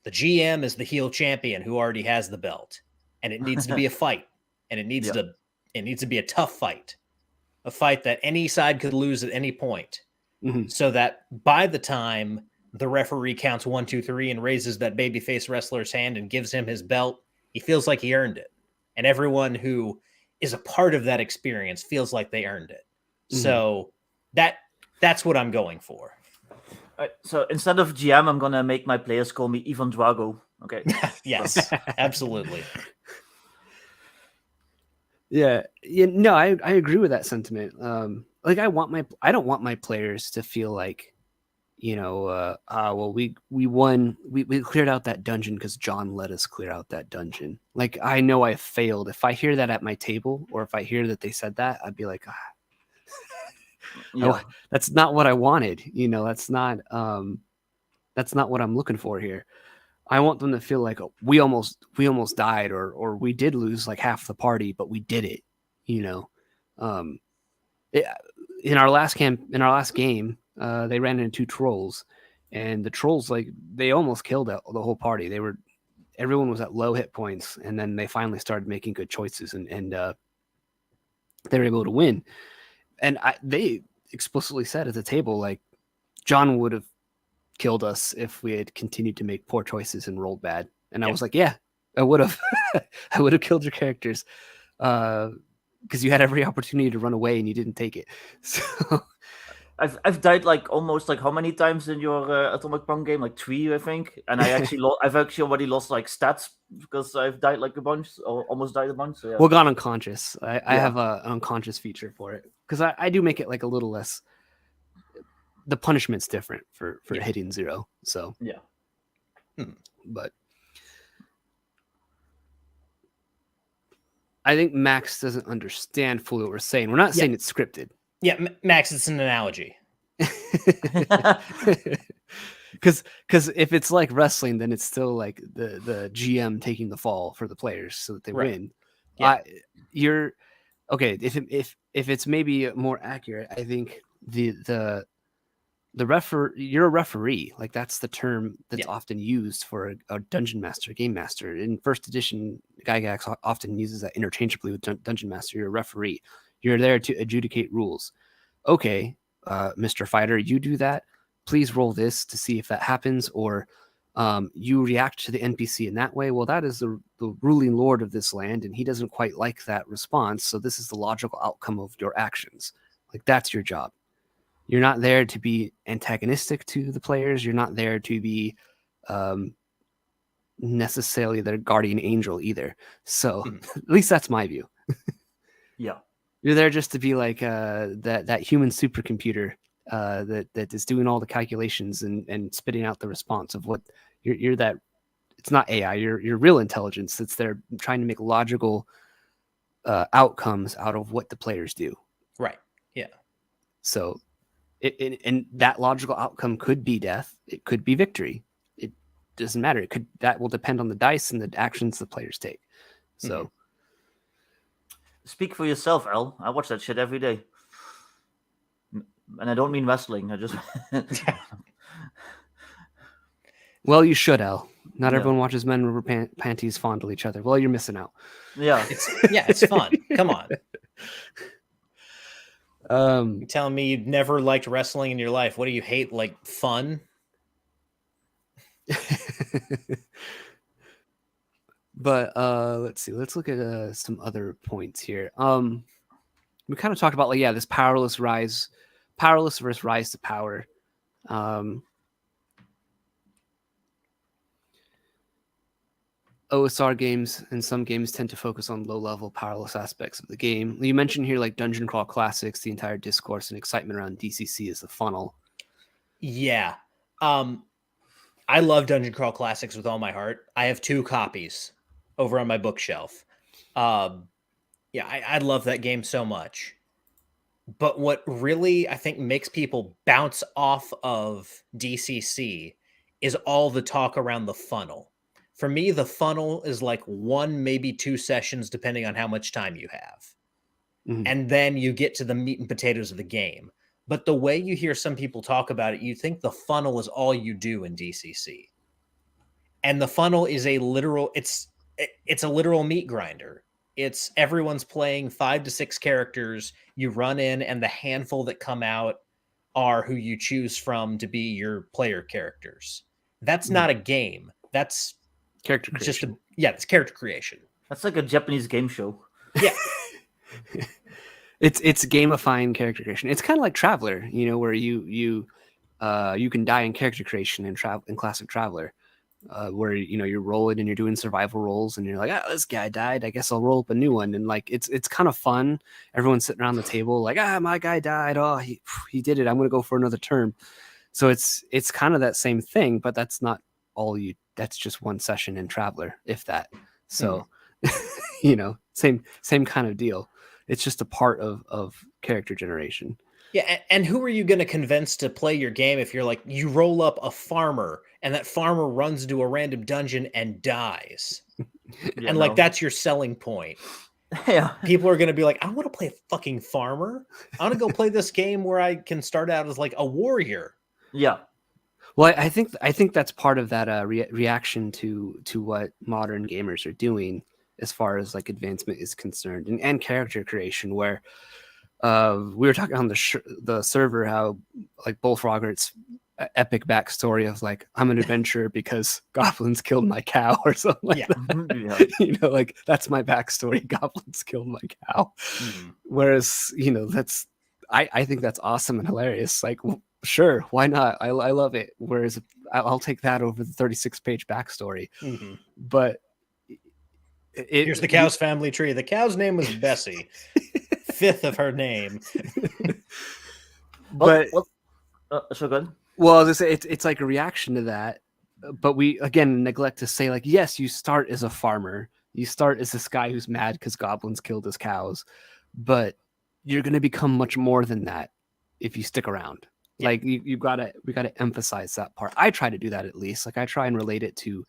The GM is the heel champion who already has the belt, and it needs to be a fight, and it needs to be a tough fight, a fight that any side could lose at any point, so that by the time the referee counts 1, 2, 3 and raises that babyface wrestler's hand and gives him his belt, he feels like he earned it, and everyone who is a part of that experience feels like they earned it. So that's what I'm going for. So instead of GM, I'm gonna make my players call me Ivan Drago. Okay. Yes, absolutely. Yeah, no, I agree with that sentiment. Like I don't want my players to feel like, you know, well, we won, we cleared out that dungeon because John let us clear out that dungeon. Like I know I failed. If I hear that at my table, or if I hear that they said that, I'd be like, Yeah. that's not what I wanted. You know, that's not what I'm looking for here. I want them to feel like, oh, we almost died, or we did lose like half the party, but we did it. You know, in our last game, they ran into 2 trolls, and the trolls, like, they almost killed the whole party. Everyone was at low hit points, and then they finally started making good choices, and they were able to win. And they explicitly said at the table, like, John would have killed us if we had continued to make poor choices and rolled bad. And I was like, yeah, I would have. I would have killed your characters because you had every opportunity to run away and you didn't take it. So I've died like almost like how many times in your Atomic Punk game? Like 3, I think. And I've actually already lost like stats because I've died like a bunch, or almost died a bunch. So yeah. Well, gone unconscious. I have an unconscious feature for it because I do make it like a little less. The punishment's different for hitting 0. So yeah. But I think Max doesn't understand fully what we're saying. We're not saying it's scripted. Yeah, Max, it's an analogy. Because if it's like wrestling, then it's still like the GM taking the fall for the players so that they win. Yeah. You're okay. If it's maybe more accurate, I think the you're a referee. Like that's the term that's often used for a dungeon master, game master. In first edition, Gygax often uses that interchangeably with dungeon master. You're a referee. You're there to adjudicate rules. Okay, Mr. Fighter, you do that. Please roll this to see if that happens, or you react to the NPC in that way. Well, that is the ruling lord of this land, and he doesn't quite like that response. So this is the logical outcome of your actions. Like that's your job. You're not there to be antagonistic to the players. You're not there to be necessarily their guardian angel either. So at least that's my view. Yeah. You're there just to be like that human supercomputer that is doing all the calculations and spitting out the response of what you're that. It's not AI. You're real intelligence that's there trying to make logical outcomes out of what the players do. Right. Yeah. So, and that logical outcome could be death. It could be victory. It doesn't matter. That will depend on the dice and the actions the players take. So, speak for yourself, Al. I watch that shit every day, and I don't mean wrestling. I just Well, you should, Al. Not Yeah. everyone watches men in rubber panties fondle each other. Well, you're missing out. Yeah. It's fun. Come on. You're Um, telling me you've never liked wrestling in your life. What do you hate? Like fun? but let's see. Let's look at some other points here. We kind of talked about this powerless versus rise to power. OSR games and some games tend to focus on low-level, powerless aspects of the game. You mentioned here Dungeon Crawl Classics, the entire discourse and excitement around DCC is the funnel. Yeah. I love Dungeon Crawl Classics with all my heart. I have 2 copies over on my bookshelf. I love that game so much. But what really, I think, makes people bounce off of DCC is all the talk around the funnel. For me, the funnel is like 1, maybe 2 sessions, depending on how much time you have. Mhm. And then you get to the meat and potatoes of the game. But the way you hear some people talk about it, you think the funnel is all you do in DCC. And the funnel is a literal, it's a literal meat grinder. It's everyone's playing 5 to 6 characters. You run in, and the handful that come out are who you choose from to be your player characters. That's not a game. That's Character creation. it's character creation. That's like a Japanese game show. Yeah. It's gamifying character creation. It's kind of like Traveler, where you can die in character creation in classic Traveler, where you're rolling and you're doing survival rolls and you're like, this guy died, I guess I'll roll up a new one, and it's kind of fun. Everyone's sitting around the table like, my guy died, he did it, I'm gonna go for another turn. So it's kind of that same thing, but that's not all that's just one session in Traveler, if that. So same kind of deal. It's just a part of character generation. Yeah, and who are you going to convince to play your game if you're like, you roll up a farmer and that farmer runs into a random dungeon and dies? That's your selling point. Yeah. People are going to be like, I want to play a fucking farmer. I want to go play this game where I can start out as like a warrior. Yeah. Well, I think that's part of that reaction to what modern gamers are doing as far as like advancement is concerned, and character creation, where we were talking on the server how like Bullfrogger's epic backstory of like, I'm an adventurer because goblins killed my cow or something like that. Yeah. Like that's my backstory. Goblins killed my cow. Whereas I think that's awesome and hilarious. Like, sure, why not? I love it. Whereas I'll take that over the 36-page backstory. But here's the cow's family tree. The cow's name was Bessie. 5th of her name. But so good. Well, it's like a reaction to that, but we again neglect to say like, yes, you start as a farmer, you start as this guy who's mad because goblins killed his cows, but you're going to become much more than that if you stick around. Yeah. Like we gotta emphasize that part. I try to do that, at least. Like I try and relate it to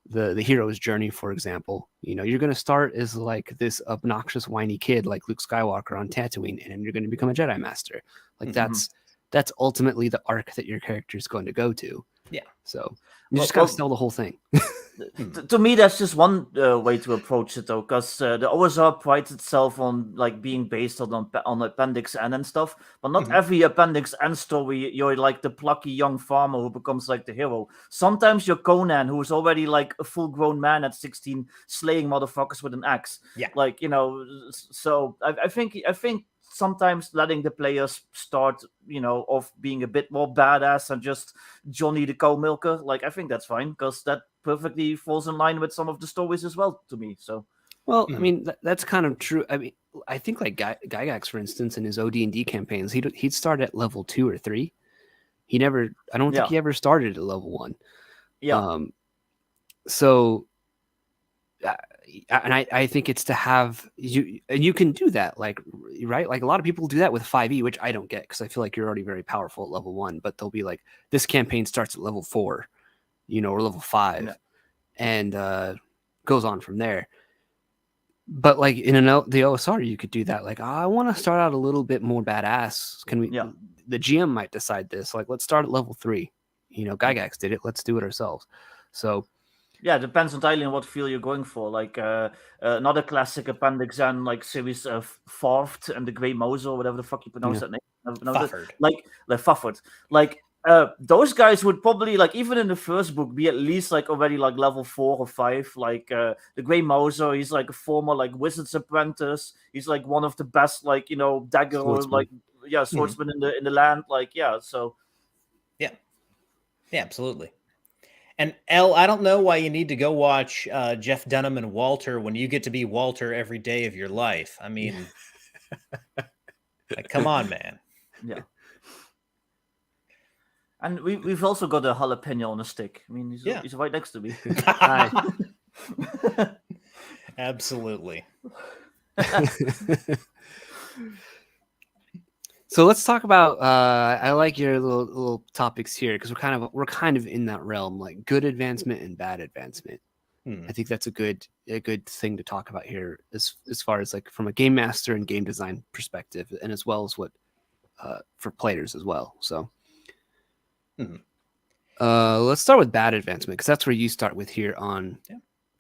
the hero's journey, for example. You're going to start as like this obnoxious whiny kid like Luke Skywalker on Tatooine, and you're going to become a Jedi Master. Like that's ultimately the arc that your character is going to go to. Yeah. So you just got to sell the whole thing. To me, that's just one way to approach it, though, because the OSR prides itself on like being based on Appendix N and stuff. But not every Appendix N story, you're like the plucky young farmer who becomes like the hero. Sometimes you're Conan, who's already like a full-grown man at 16, slaying motherfuckers with an axe. Yeah. Like so I think sometimes letting the players start, off being a bit more badass and just Johnny the cow milker, like I think that's fine, because that perfectly falls in line with some of the stories as well to me. So, well, I mean that's kind of true. I mean, I think like Gygax, for instance, in his OD&D campaigns, he'd start at level 2 or 3. I don't think he ever started at level 1. Yeah. So. And I think it's to have you, and you can do that, like, right? Like a lot of people do that with 5e, which I don't get, because I feel like you're already very powerful at level 1, but they'll be like, this campaign starts at level 4, or level 5, and goes on from there. But like in the OSR, you could do that. Like, I want to start out a little bit more badass. Can we? Yeah. The GM might decide this. Like, let's start at level 3. Gygax did it. Let's do it ourselves. So Yeah, it depends entirely on what feel you're going for. Like another classic Appendix N like series of Farfed and the Grey Mouse or whatever the fuck you pronounce that name. Never pronounced it. Fufford. Like Fufford. Like those guys would probably like even in the first book be at least like already like level 4 or 5. Like the Grey Mouser, he's like a former like wizard's apprentice. He's like one of the best like dagger Swordsman. or swordsman in the land. Like so. Yeah, absolutely. And L, I don't know why you need to go watch Jeff Dunham and Walter when you get to be Walter every day of your life. I mean, like, come on, man. Yeah. And we've also got a jalapeno on a stick. I mean, he's right next to me. Hi. Absolutely. So let's talk about. I like your little topics here because we're kind of in that realm, like good advancement and bad advancement. I think that's a good thing to talk about here, as far as like from a game master and game design perspective, and as well as what for players as well. So let's start with bad advancement because that's where you start with here on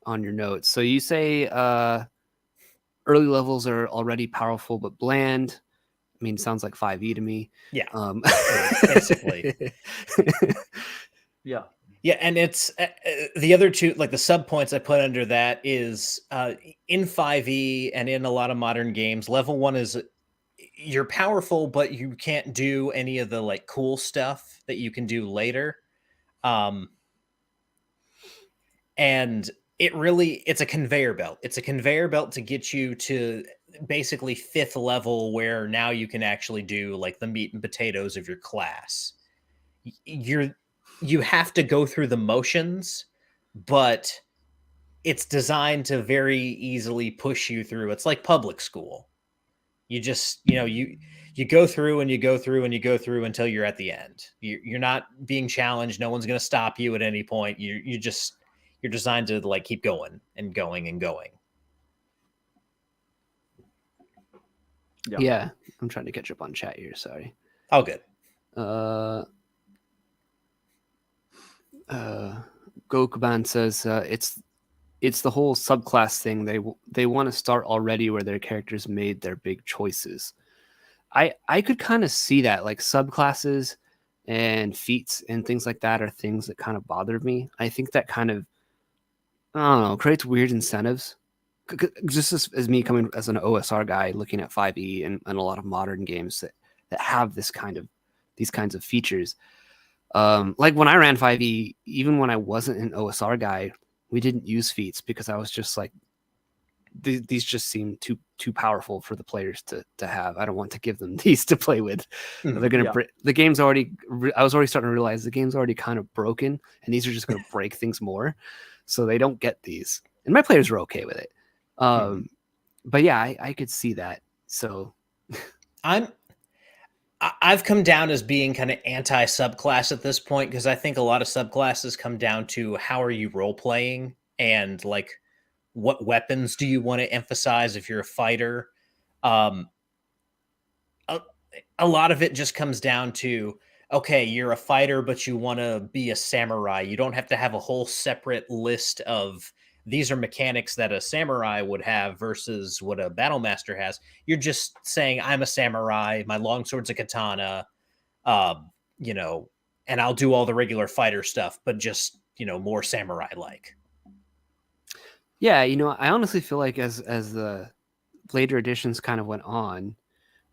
your notes. So you say early levels are already powerful but bland. I mean, sounds like 5e to me. Yeah, basically. Yeah. Yeah, and it's the other two, like the sub points I put under that is in 5e and in a lot of modern games, level 1 is you're powerful, but you can't do any of the like cool stuff that you can do later. And it's a conveyor belt. It's a conveyor belt to get you to basically 5th level where now you can actually do like the meat and potatoes of your class. You have to go through the motions, but it's designed to very easily push you through. It's like public school. You just, you go through and you go through and you go through until you're at the end. You're not being challenged. No one's going to stop you at any point. You're designed to like keep going and going and going. Yeah, I'm trying to catch up on chat here. Sorry. Oh, good. Gokuban says it's the whole subclass thing. They want to start already where their characters made their big choices. I could kind of see that, like subclasses and feats and things like that are things that kind of bothered me. I think that kind of, I don't know, creates weird incentives. Just as me coming as an OSR guy looking at 5e and a lot of modern games that have these kinds of features. Like when I ran 5e, even when I wasn't an OSR guy, we didn't use feats because I was just like, these just seem too powerful for the players to have. I don't want to give them these to play with. They're gonna the game's already. I was already starting to realize the game's already kind of broken, and these are just gonna break things more. So they don't get these, and my players were okay with it. But yeah, I could see that. So I've come down as being kind of anti subclass at this point because I think a lot of subclasses come down to how are you role playing and like what weapons do you want to emphasize if you're a fighter. A lot of it just comes down to, okay, you're a fighter, but you want to be a samurai. You don't have to have a whole separate list of these are mechanics that a samurai would have versus what a battle master has. You're just saying, I'm a samurai, my longsword's a katana, and I'll do all the regular fighter stuff, but just, more samurai-like. Yeah, I honestly feel like as the later editions kind of went on,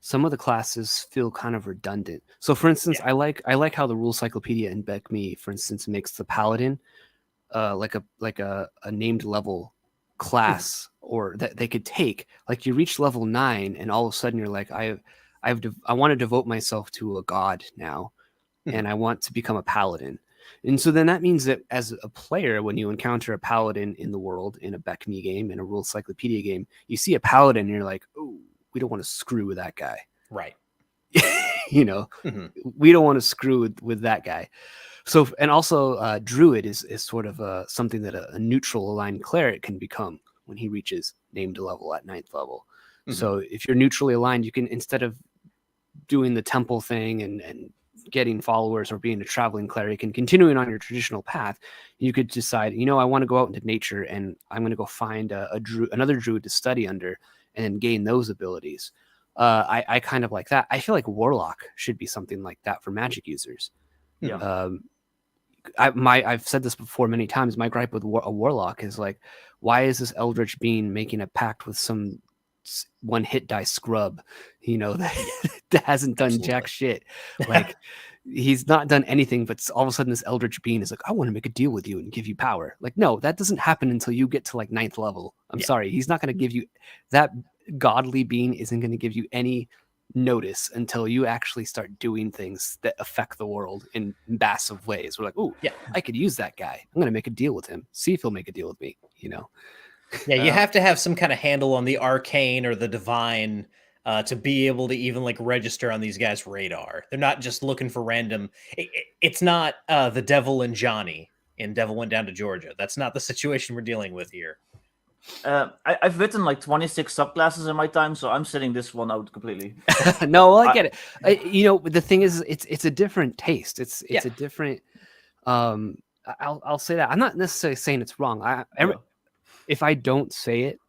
some of the classes feel kind of redundant. So for instance, I like how the Rule Cyclopedia in Beck-Me, for instance, makes the paladin like a named level class or that they could take. Like you reach level 9 and all of a sudden you're like, I want to devote myself to a god now and I want to become a paladin. And so then that means that as a player, when you encounter a paladin in the world, in a Beck-Me game, in a Rule Cyclopedia game, you see a paladin and you're like, oh, we don't want to screw with that guy. Right. We don't want to screw with that guy. So, and also Druid is sort of something that a neutral aligned cleric can become when he reaches named level at 9th level. So if you're neutrally aligned, you can, instead of doing the temple thing and getting followers or being a traveling cleric and continuing on your traditional path, you could decide, I want to go out into nature and I'm going to go find another druid to study under and gain those abilities. I kind of like that. I feel like warlock should be something like that for magic users. Yeah. I've said this before many times. My gripe with a warlock is like, why is this eldritch being making a pact with some one hit die scrub, that hasn't done jack shit? Like, he's not done anything, but all of a sudden this eldritch being is like, I want to make a deal with you and give you power. Like, no, that doesn't happen until you get to like 9th level. I'm sorry, he's not going to give you that. Godly being isn't going to give you any notice until you actually start doing things that affect the world in massive ways. We're like, oh, yeah, I could use that guy. I'm going to make a deal with him. See if he'll make a deal with me, Yeah, you have to have some kind of handle on the arcane or the divine to be able to even like register on these guys' radar. They're not just looking for random. It's not the Devil and Johnny in Devil Went Down to Georgia. That's not the situation we're dealing with here. I've written like 26 subclasses in my time, so I'm sitting this one out completely. No, well, I get it. The thing is, it's a different taste. It's a different. I'll say that. I'm not necessarily saying it's wrong. If I don't say it,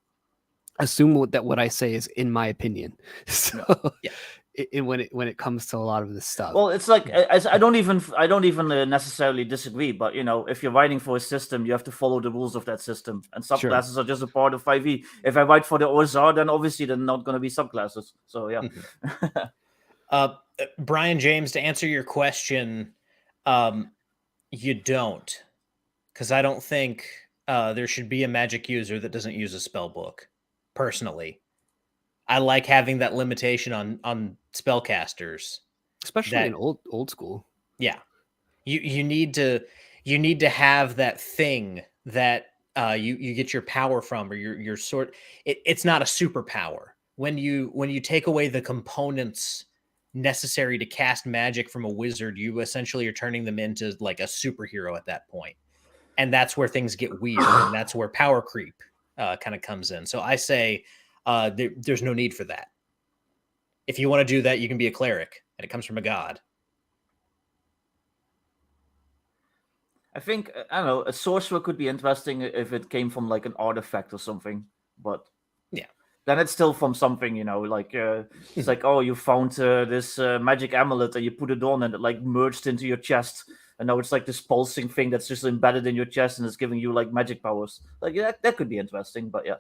assume that what I say is in my opinion. So when it comes to a lot of this stuff, well, it's like I don't even necessarily disagree, but if you're writing for a system, you have to follow the rules of that system, and subclasses are just a part of 5e. If I write for the OSR, then obviously they're not going to be subclasses. So yeah. Brian James, to answer your question, you don't, because I don't think there should be a magic user that doesn't use a spell book. Personally, I like having that limitation on spellcasters, especially in old school. Yeah, you need to have that thing that you get your power from, or your sort. It's not a superpower. When you take away the components necessary to cast magic from a wizard, you essentially are turning them into like a superhero at that point, and that's where things get weird, and that's where power creep kind of comes in. So I say there's no need for that. If you want to do that, you can be a cleric, and it comes from a god. I think, I don't know, a sorcerer could be interesting if it came from like an artifact or something, but then it's still from something, like it's like, oh, you found this magic amulet and you put it on and it like merged into your chest, and now it's like this pulsing thing that's just embedded in your chest and it's giving you like magic powers. Like, that could be interesting, but yeah.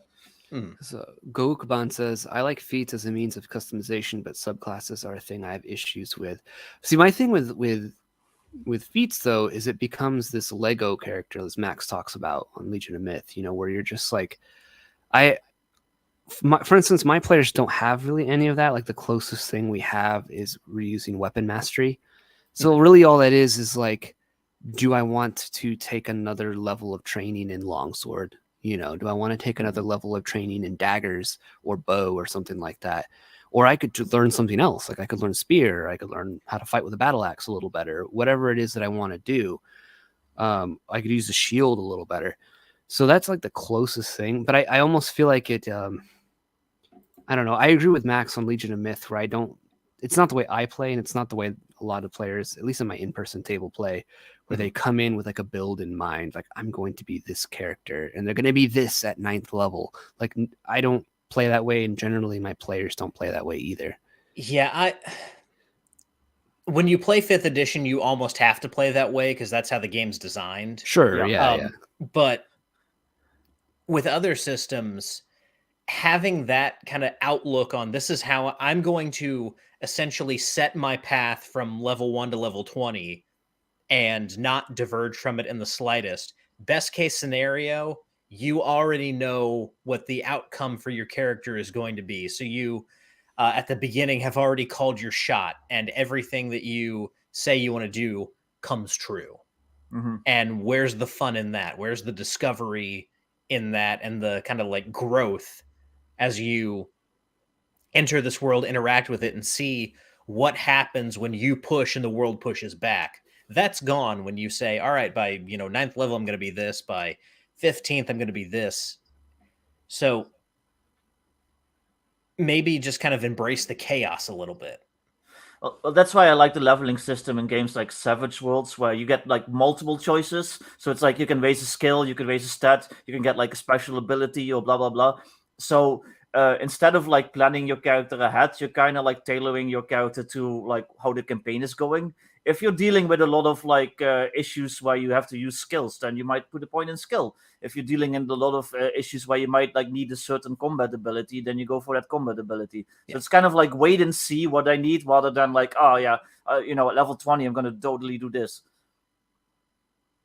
So Goukban says, I like feats as a means of customization, but subclasses are a thing I have issues with. See, my thing with feats though is it becomes this Lego character, as Max talks about on Legion of Myth, where you're just like, for instance, my players don't have really any of that. Like, the closest thing we have is reusing weapon mastery. So really all that is like, do I want to take another level of training in longsword? Do I want to take another level of training in daggers or bow or something like that? Or I could learn something else. Like, I could learn spear, or I could learn how to fight with a battle axe a little better. Whatever it is that I want to do, I could use the shield a little better. So that's like the closest thing. But I almost feel like it. I don't know. I agree with Max on Legion of Myth, where it's not the way I play, and it's not the way a lot of players, at least in my in-person table, play, where they come in with like a build in mind. Like, I'm going to be this character, and they're going to be this at 9th level. Like, I don't play that way, and generally my players don't play that way either. Yeah, when you play 5th edition, you almost have to play that way because that's how the game's designed. Sure, yeah. But with other systems, having that kind of outlook on, this is how I'm going to essentially set my path from level 1 to level 20 and not diverge from it in the slightest. Best case scenario, you already know what the outcome for your character is going to be. So you, at the beginning, have already called your shot, and everything that you say you want to do comes true. And where's the fun in that? Where's the discovery in that, and the kind of like growth as you enter this world, interact with it, and see what happens when you push and the world pushes back? That's gone when you say, all right, by 9th level, I'm going to be this. By 15th, I'm going to be this. So maybe just kind of embrace the chaos a little bit. Well, that's why I like the leveling system in games like Savage Worlds, where you get like multiple choices. So it's like you can raise a skill, you can raise a stat, you can get like a special ability or blah blah blah. So instead of like planning your character ahead, you're kind of like tailoring your character to like how the campaign is going. If you're dealing with a lot of like issues where you have to use skills, then you might put a point in skill. If you're dealing in a lot of issues where you might like need a certain combat ability, then you go for that combat ability. So it's kind of like wait and see what I need rather than like, oh yeah, at level 20, I'm going to totally do this.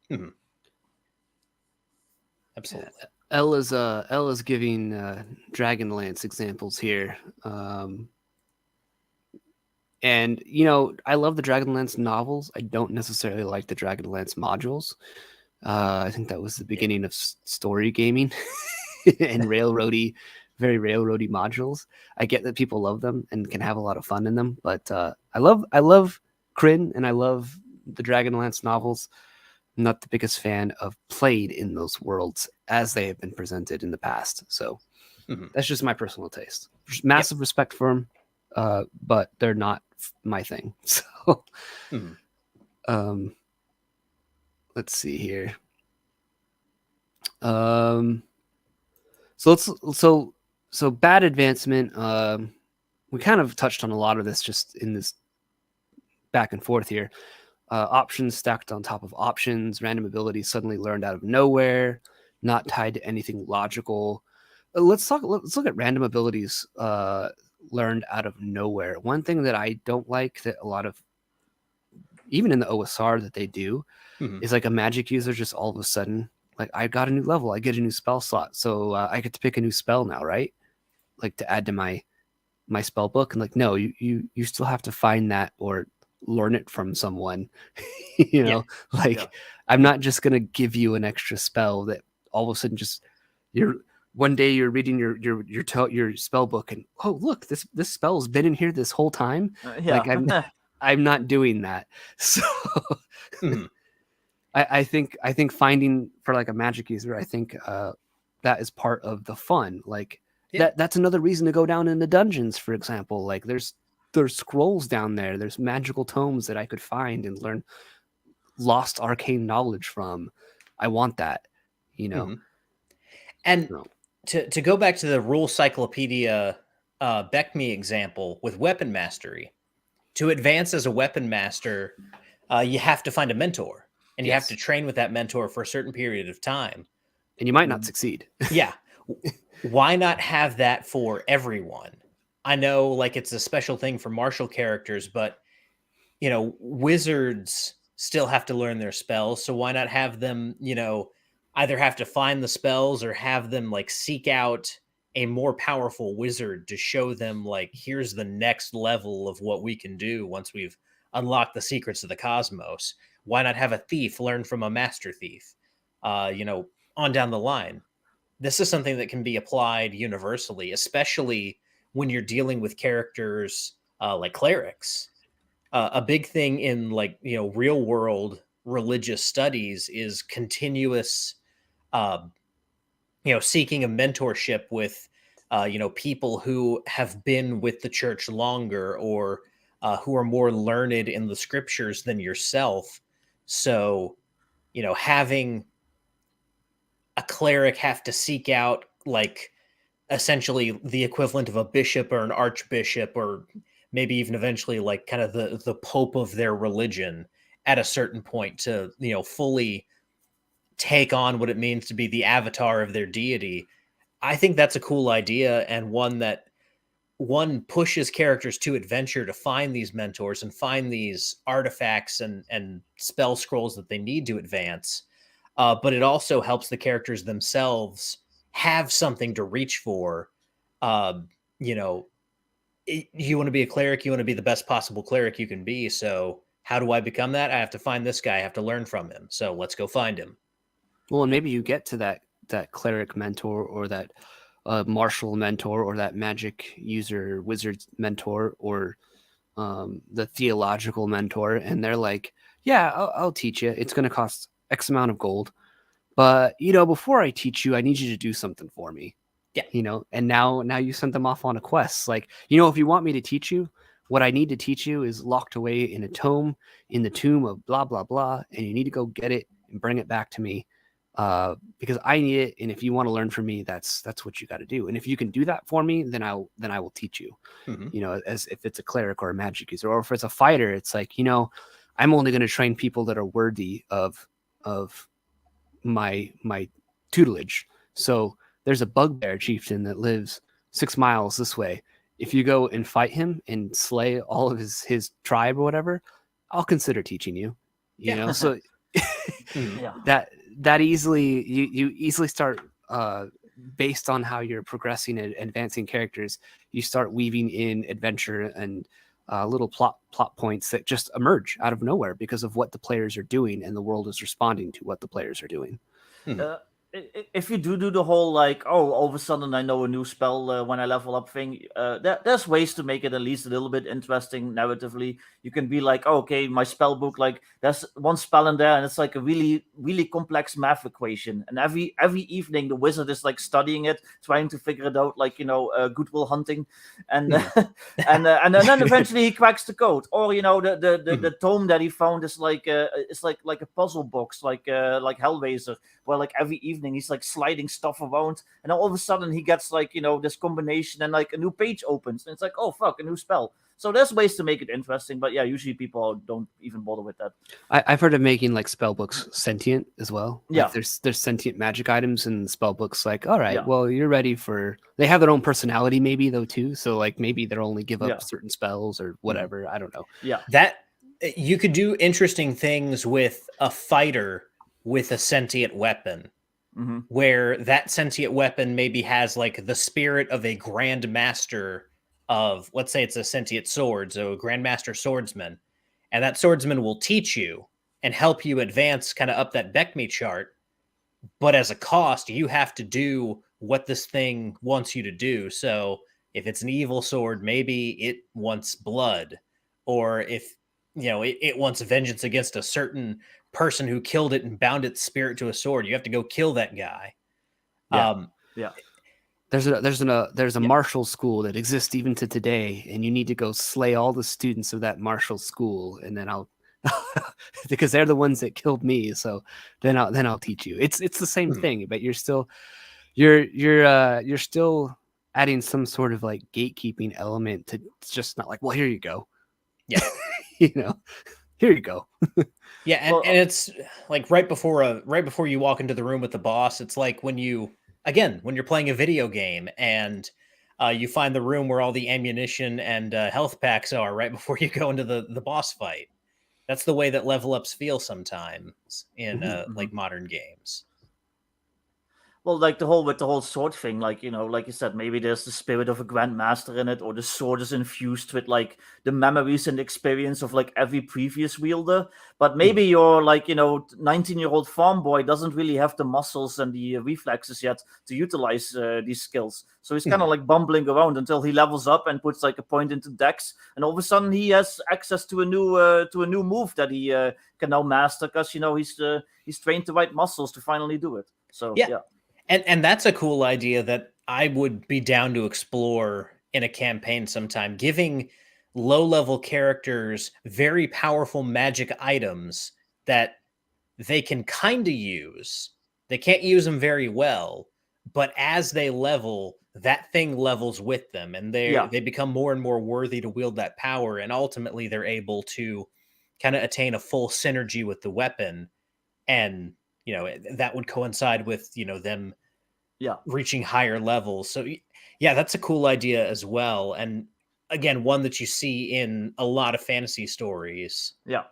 Mm-hmm. Absolutely. Elle is giving Dragonlance examples here. And, I love the Dragonlance novels. I don't necessarily like the Dragonlance modules. I think that was the beginning of story gaming and very railroady modules. I get that people love them and can have a lot of fun in them, but I love Kryn and I love the Dragonlance novels. I'm not the biggest fan of played in those worlds as they have been presented in the past. So that's just my personal taste. Massive respect for them, but they're not my thing. So, let's see here. So bad advancement. We kind of touched on a lot of this just in this back and forth here. Options stacked on top of options, random abilities suddenly learned out of nowhere, not tied to anything logical. Let's look at random abilities learned out of nowhere. One thing that I don't like that a lot of, even in the OSR that they do, is like a magic user just all of a sudden, like I got a new level, I get a new spell slot, so I get to pick a new spell now, right? Like to add to my spell book, and like no, you still have to find that or learn it from someone. I'm not just gonna give you an extra spell that all of a sudden just one day you're reading your spell book and oh look, this spell's been in here this whole time. Like I'm not doing that. So I think finding for like a magic user, I think that is part of the fun. Like that's another reason to go down in the dungeons, for example. Like there's scrolls down there, there's magical tomes that I could find and learn lost arcane knowledge from. I want that, And to go back to the rule cyclopedia Beckme example with weapon mastery, to advance as a weapon master, you have to find a mentor and you have to train with that mentor for a certain period of time. And you might not succeed. Yeah. Why not have that for everyone? I know like it's a special thing for martial characters, but wizards still have to learn their spells. So why not have them, either have to find the spells or have them like seek out a more powerful wizard to show them like, here's the next level of what we can do once we've unlocked the secrets of the cosmos. Why not have a thief learn from a master thief? On down the line. This is something that can be applied universally, especially when you're dealing with characters like clerics. A big thing in like, real world religious studies is continuous, seeking a mentorship with, people who have been with the church longer or who are more learned in the scriptures than yourself. So, having a cleric have to seek out like essentially the equivalent of a bishop or an archbishop or maybe even eventually like kind of the pope of their religion at a certain point to fully take on what it means to be the avatar of their deity. I think that's a cool idea, and one pushes characters to adventure to find these mentors and find these artifacts and spell scrolls that they need to advance. But it also helps the characters themselves have something to reach for. You want to be a cleric, you want to be the best possible cleric you can be. So how do I become that? I have to find this guy. I have to learn from him. So let's go find him. Well, and maybe you get to that cleric mentor or that martial mentor or that magic user wizard mentor or the theological mentor, and they're like, yeah, I'll teach you. It's going to cost X amount of gold. But, before I teach you, I need you to do something for me. Yeah. And now you sent them off on a quest. Like, if you want me to teach you, what I need to teach you is locked away in a tome in the tomb of blah blah blah, and you need to go get it and bring it back to me, because I need it. And if you want to learn from me, that's what you got to do. And if you can do that for me, then I will teach you. You know, as if it's a cleric or a magic user, or if it's a fighter, it's like, you know, I'm only going to train people that are worthy of my tutelage. So there's a bugbear chieftain that lives 6 miles this way. If you go and fight him and slay all of his tribe or whatever, I'll consider teaching you. You know, so that easily you easily start, based on how you're progressing and advancing characters, you start weaving in adventure and little plot points that just emerge out of nowhere because of what the players are doing, and the world is responding to what the players are doing. If you do the whole like, oh, all of a sudden I know a new spell when I level up thing, there's ways to make it at least a little bit interesting narratively. You can be like, oh, okay, my spell book, like there's one spell in there and it's like a really, really complex math equation. And every evening the wizard is like studying it, trying to figure it out, like, you know, Goodwill Hunting. And and then eventually he cracks the code. Or, you know, the tome that he found is like like a puzzle box, like Hellraiser, where like every evening he's like sliding stuff around, and all of a sudden he gets like, you know, this combination, and like a new page opens, and it's like, oh fuck, a new spell. So there's ways to make it interesting, but yeah, usually people don't even bother with that. I've heard of making like spell books sentient as well. Yeah, like there's sentient magic items in spell books. Like, all right, well, you're ready for. They have their own personality, maybe though too. So like maybe they'll only give up certain spells or whatever. I don't know. Yeah, that you could do interesting things with a fighter with a sentient weapon. Where that sentient weapon maybe has like the spirit of a grandmaster of, let's say it's a sentient sword, so a grandmaster swordsman, and that swordsman will teach you and help you advance kind of up that Beckme chart, but as a cost, you have to do what this thing wants you to do. So if it's an evil sword, maybe it wants blood, or if, you know, it wants vengeance against a certain person who killed it and bound its spirit to a sword. You have to go kill that guy. There's a martial school that exists even to today, and you need to go slay all the students of that martial school, and then I'll because they're the ones that killed me. So then I'll teach you. It's the same thing, but you're still adding some sort of like gatekeeping element to. It's just not like, well, here you go. Yeah. You know, here you go. Yeah, and it's like right before you walk into the room with the boss, it's like when you're playing a video game and you find the room where all the ammunition and health packs are right before you go into the boss fight. That's the way that level ups feel sometimes in like modern games. Well, like the whole sword thing, like, you know, like you said, maybe there's the spirit of a grandmaster in it, or the sword is infused with like the memories and experience of like every previous wielder. But maybe your, like, you know, 19-year-old farm boy doesn't really have the muscles and the reflexes yet to utilize these skills. So he's kind of like bumbling around until he levels up and puts like a point into Dex, and all of a sudden he has access to a new move that he can now master, because, you know, he's trained the right muscles to finally do it. So yeah. And that's a cool idea that I would be down to explore in a campaign sometime, giving low-level characters very powerful magic items that they can kind of use. They can't use them very well, but as they level, that thing levels with them, and they become more and more worthy to wield that power, and ultimately they're able to kind of attain a full synergy with the weapon. And you know, that would coincide with, you know, them reaching higher levels. So yeah, that's a cool idea as well. And again, one that you see in a lot of fantasy stories. Yeah.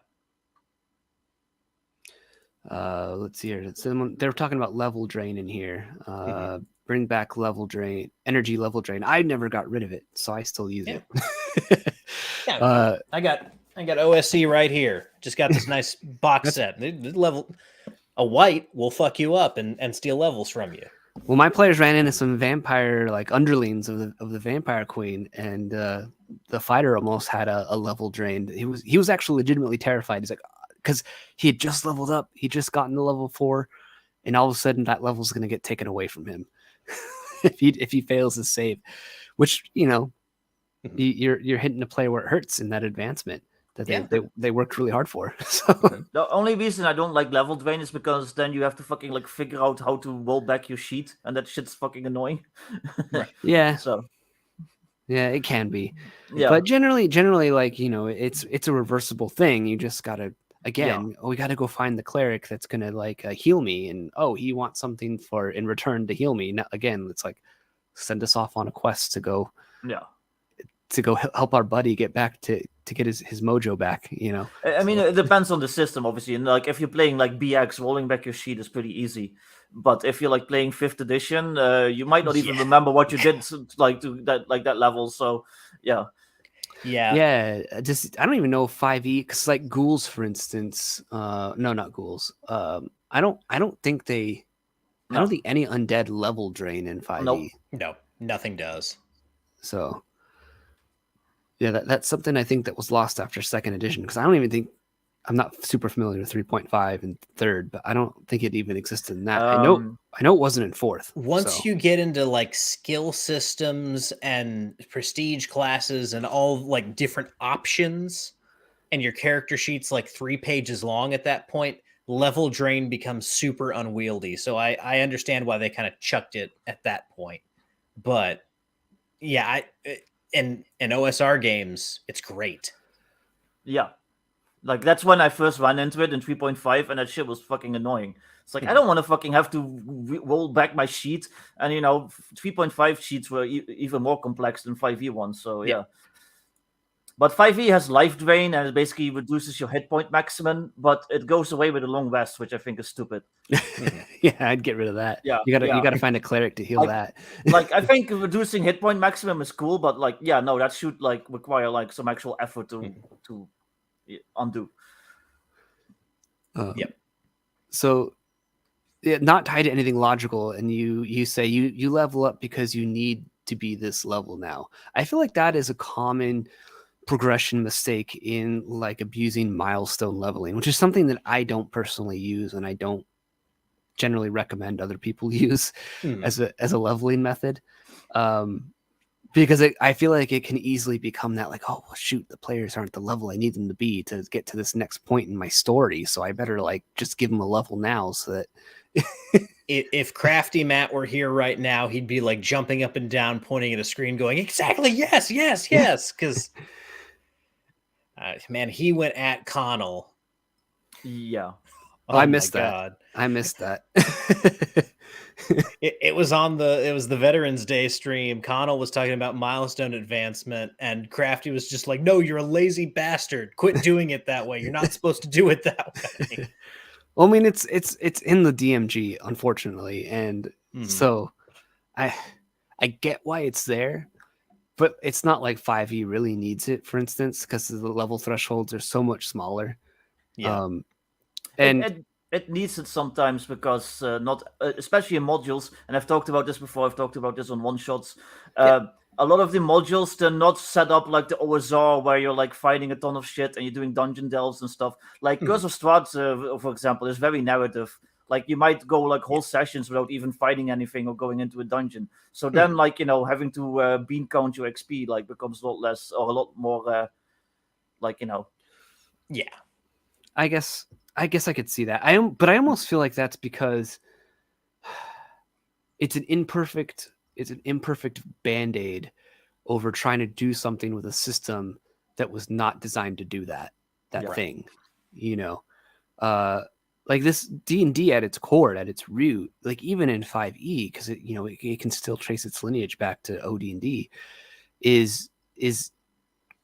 Let's see here. They were talking about level drain in here. Bring back level drain, energy level drain. I never got rid of it, so I still use it. I got OSC right here. Just got this nice box set. Level a white will fuck you up and steal levels from you. Well, my players ran into some vampire like underlings of the vampire queen, and the fighter almost had a level drained. He was actually legitimately terrified. He's like, because he had just leveled up, he just gotten to level 4, and all of a sudden that level's going to get taken away from him if he fails his save, which, you know, you're hitting a player where it hurts in that advancement that Yeah. they worked really hard for. So The only reason I don't like level drain is because then you have to fucking like figure out how to roll back your sheet, and that shit's fucking annoying. Right. yeah, So yeah, it can be. yeah, But generally, like, it's a reversible thing. You just gotta we gotta go find the cleric that's gonna like heal me, and he wants something for in return to heal me. Now, again, it's like send us off on a quest to go yeah. help our buddy get back to get his mojo back. I mean, it depends on the system, obviously. And like, if you're playing like BX, rolling back your sheet is pretty easy. But if you're like playing 5th edition, you might not even remember what you did like to that level. So yeah, Yeah, just I don't even know 5e because like ghouls, for instance. No, not ghouls. I don't think I don't think any undead level drain in 5e. Nope. No, nothing does. So yeah, that's something I think that was lost after 2nd edition because I don't even think I'm not super familiar with 3.5 and 3rd, but I don't think it even existed in that. I know it wasn't in 4th. Once you get into like skill systems and prestige classes and all like different options, and your character sheet's like 3 pages long at that point, level drain becomes super unwieldy. So I understand why they kind of chucked it at that point. But yeah, in OSR games, it's great. Yeah. Like, that's when I first ran into it in 3.5, and that shit was fucking annoying. It's like, I don't want to fucking have to roll back my sheet. And, 3.5 sheets were even more complex than 5e ones, so yeah. But 5e has life drain, and it basically reduces your hit point maximum, but it goes away with a long rest, which I think is stupid. Yeah, I'd get rid of that. Yeah, you gotta find a cleric to heal that. Like, I think reducing hit point maximum is cool, but like, yeah, no, that should like require like some actual effort to undo. So not tied to anything logical, and you say you level up because you need to be this level now. I feel like that is a common progression mistake in like abusing milestone leveling, which is something that I don't personally use and I don't generally recommend other people use as a leveling method. Because I feel like it can easily become that like, oh, well, shoot, the players aren't the level I need them to be to get to this next point in my story. So I better like just give them a level now so that if Crafty Matt were here right now, he'd be like jumping up and down, pointing at a screen going, exactly, yes. Because man, he went at Connell. Yeah. Oh, I missed that. God. I missed that. It was the Veterans Day stream. Connell was talking about milestone advancement, and Crafty was just like, "No, you're a lazy bastard. Quit doing it that way. You're not supposed to do it that way." Well, I mean, it's in the DMG, unfortunately, and so I get why it's there, but it's not like 5e really needs it, for instance, because the level thresholds are so much smaller. Yeah. And it needs it sometimes because not especially in modules, and I've talked about this before. I've talked about this on one shots. A lot of the modules, they're not set up like the OSR where you're like fighting a ton of shit and you're doing dungeon delves and stuff. Like Curse of Strahd, for example, is very narrative. Like you might go like whole sessions without even fighting anything or going into a dungeon. So then like having to bean count your XP like becomes a lot less or a lot more Yeah. I guess I could see that. But I almost feel like that's because it's an imperfect band-aid over trying to do something with a system that was not designed to do that thing. Like this D&D at its core, at its root, like even in 5e, because it can still trace its lineage back to OD&D, is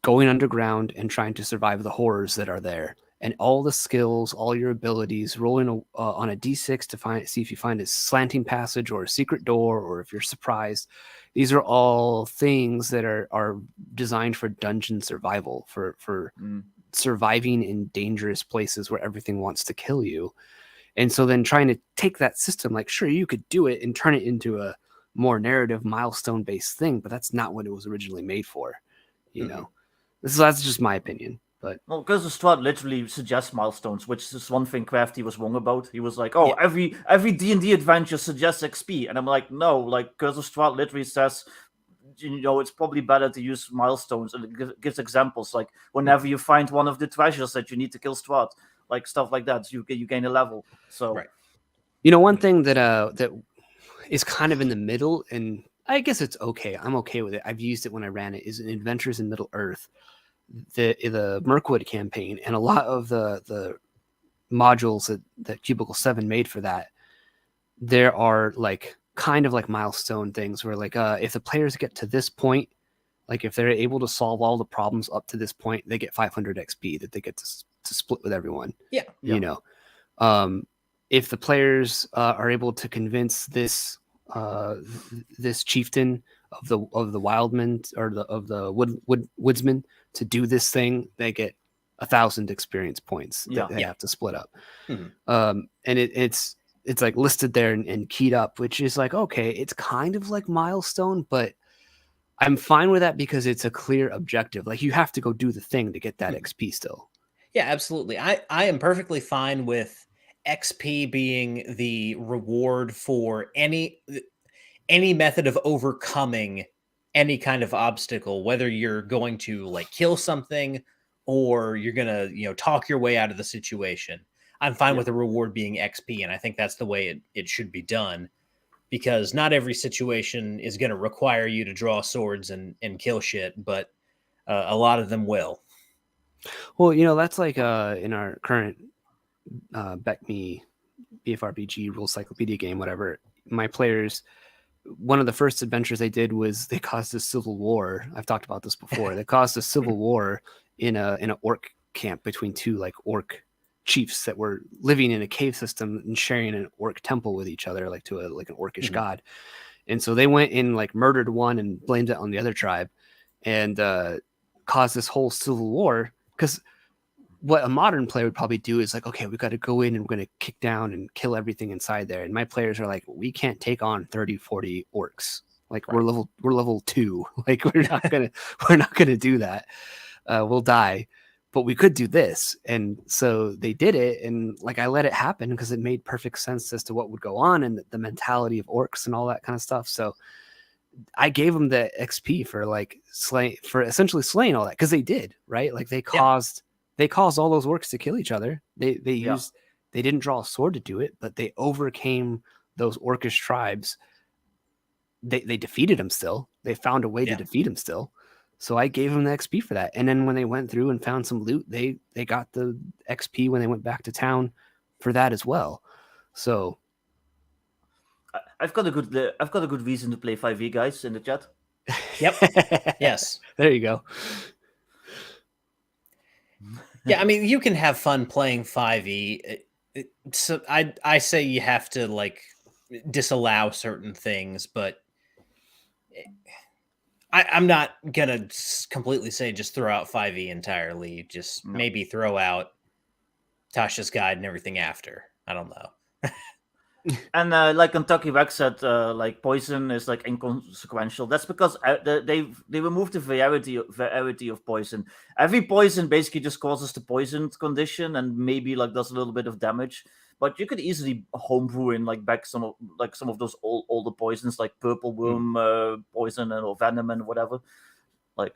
going underground and trying to survive the horrors that are there. And all the skills, all your abilities, rolling on a d6 to see if you find a slanting passage or a secret door, or if you're surprised. These are all things that are designed for dungeon survival, for surviving in dangerous places where everything wants to kill you. And so then trying to take that system, like, sure, you could do it and turn it into a more narrative milestone-based thing, but that's not what it was originally made for. That's just my opinion. But Curse of Strahd literally suggests milestones, which is one thing Crafty was wrong about. He was like, "Oh, every D&D adventure suggests XP," and I'm like, "No, like Curse of Strahd literally says it's probably better to use milestones, and it gives examples like whenever you find one of the treasures that you need to kill Strahd, like stuff like that. So you gain a level. So Right. One thing that is kind of in the middle, and I guess it's okay. I'm okay with it. I've used it when I ran it. Is in Adventures in Middle Earth, the Mirkwood campaign, and a lot of the modules that Cubicle 7 made for that. There are like kind of like milestone things where like if the players get to this point, like if they're able to solve all the problems up to this point, they get 500 XP that they get to split with everyone. Yeah. If the players are able to convince this chieftain of the wildmen or of the woodsman to do this thing, they get 1,000 experience points that they have to split up. And it's like listed there and keyed up, which is like, okay, it's kind of like milestone, but I'm fine with that because it's a clear objective. Like you have to go do the thing to get that XP still. Yeah, absolutely. I am perfectly fine with XP being the reward for any method of overcoming any kind of obstacle, whether you're going to like kill something or you're gonna talk your way out of the situation. I'm fine with the reward being XP, and I think that's the way it should be done, because not every situation is going to require you to draw swords and kill shit, but a lot of them will. Well, that's like in our current BFRPG rules cyclopedia game, whatever. My players, one of the first adventures they did was they caused a civil war. I've talked about this before. They caused a civil war in an orc camp between two like orc chiefs that were living in a cave system and sharing an orc temple with each other, like to an orcish god. And so they went and like murdered one and blamed it on the other tribe, and caused this whole civil war. Because what a modern player would probably do is like, okay, we got to go in and we're going to kick down and kill everything inside there. And my players are like, we can't take on 30, 40 orcs. Like we're level 2. Like we're not gonna do that. We'll die. But we could do this. And so they did it. And like I let it happen because it made perfect sense as to what would go on and the mentality of orcs and all that kind of stuff. So I gave them the XP for like essentially slaying all that, because they did, right? Like they caused all those orcs to kill each other. They didn't draw a sword to do it, but they overcame those orcish tribes. They defeated them still. They found a way to defeat them still. So I gave them the XP for that. And then when they went through and found some loot, they got the XP when they went back to town for that as well. So I've got a good reason to play 5e, guys, in the chat. Yep. Yes. There you go. Yeah, I mean, you can have fun playing 5e. So I say you have to like disallow certain things, but I'm not gonna completely say just throw out 5e entirely. Just maybe throw out Tasha's Guide and everything after. I don't know. And like Kentucky Rex said, like poison is like inconsequential. That's because they removed the variety of poison. Every poison basically just causes the poisoned condition and maybe like does a little bit of damage. But you could easily homebrew in like back some of those older poisons like purple worm poison or venom and whatever. Like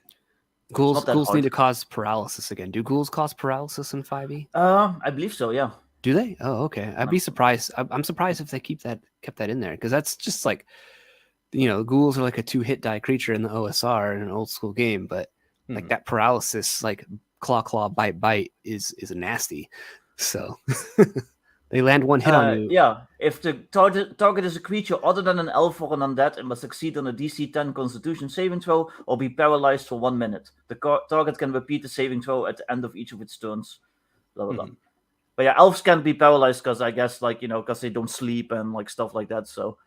ghouls need to cause paralysis again. Do ghouls cause paralysis in 5e? I believe so. Yeah. Do they? Oh, okay. I'd be surprised. I'm surprised if they kept that in there, because that's just like, ghouls are like a 2-hit die creature in the OSR in an old school game, but like that paralysis, like claw, bite is nasty. So they land one hit on you. Yeah, if the target is a creature other than an elf or an undead and must succeed on a DC 10 Constitution saving throw or be paralyzed for 1 minute, the target can repeat the saving throw at the end of each of its turns. Blah blah blah. But yeah, elves can't be paralyzed because I guess because they don't sleep and like stuff like that. So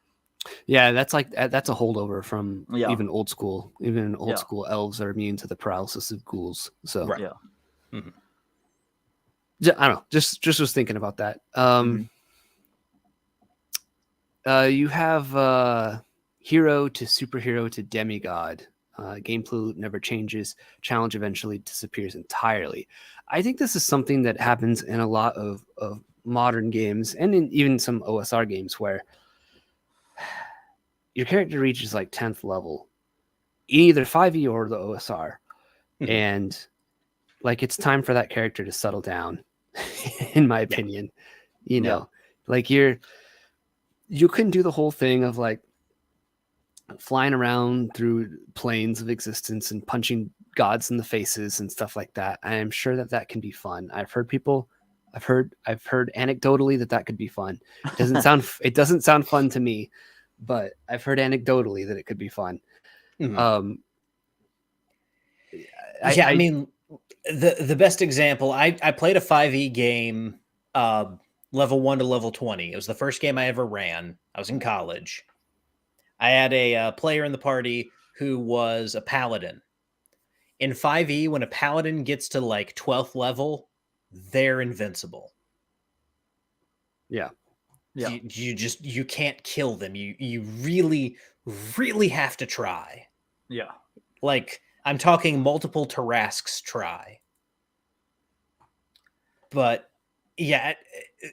yeah, that's a holdover from even old school. Even old school elves are immune to the paralysis of ghouls. So yeah. I don't know. Just was thinking about that. You have hero to superhero to demigod. Gameplay loop never changes. Challenge eventually disappears entirely. I think this is something that happens in a lot of modern games and in even some OSR games where your character reaches like 10th level either 5e or the OSR. Mhm. And like it's time for that character to settle down, in my opinion. You know, like you can do the whole thing of like flying around through planes of existence and punching gods in the faces and stuff like that. I am sure that can be fun. I've heard anecdotally that could be fun. It doesn't sound fun to me, but I've heard anecdotally that it could be fun. Mhm. I mean, the best example, I played a 5e game, level 1 to level 20. It was the first game I ever ran. I was in college. I had a player in the party who was a paladin. In 5e, when a paladin gets to like 12th level, they're invincible. Yeah. You can't kill them. You really, really have to try. Yeah. Like, I'm talking multiple Tarrasques try. But yeah,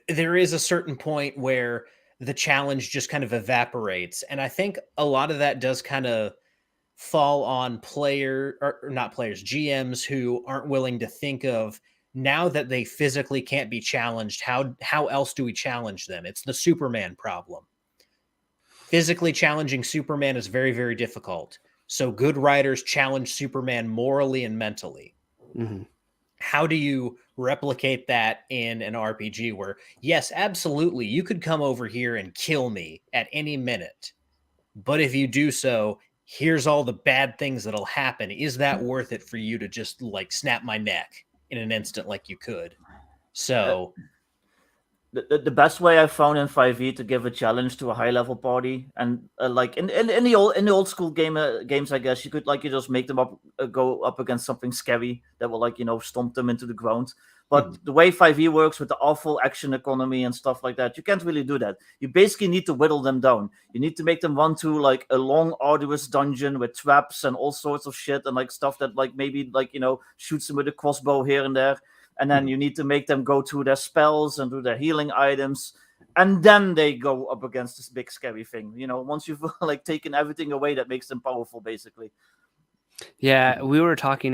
there is a certain point where the challenge just kind of evaporates. And I think a lot of that does kind of fall on or not players, GMs who aren't willing to think of, now that they physically can't be challenged, how else do we challenge them? It's the Superman problem. Physically challenging Superman is very, very difficult. So good writers challenge Superman morally and mentally. Mm-hmm. How do you replicate that in an RPG where, yes, absolutely, you could come over here and kill me at any minute, but if you do so, here's all the bad things that'll happen. Is that worth it for you to just like snap my neck in an instant like you could? So the best way I found in 5e to give a challenge to a high level party, and like in the old school games, I guess you could like you just make them go up against something scary that will like stomp them into the ground. But the way 5e works with the awful action economy and stuff like that, you can't really do that. You basically need to whittle them down. You need to make them run to like a long, arduous dungeon with traps and all sorts of shit and like stuff that like maybe like shoots them with a crossbow here and there. And then you need to make them go through their spells and do their healing items. And then they go up against this big scary thing. Once you've like taken everything away that makes them powerful, basically. Yeah, we were talking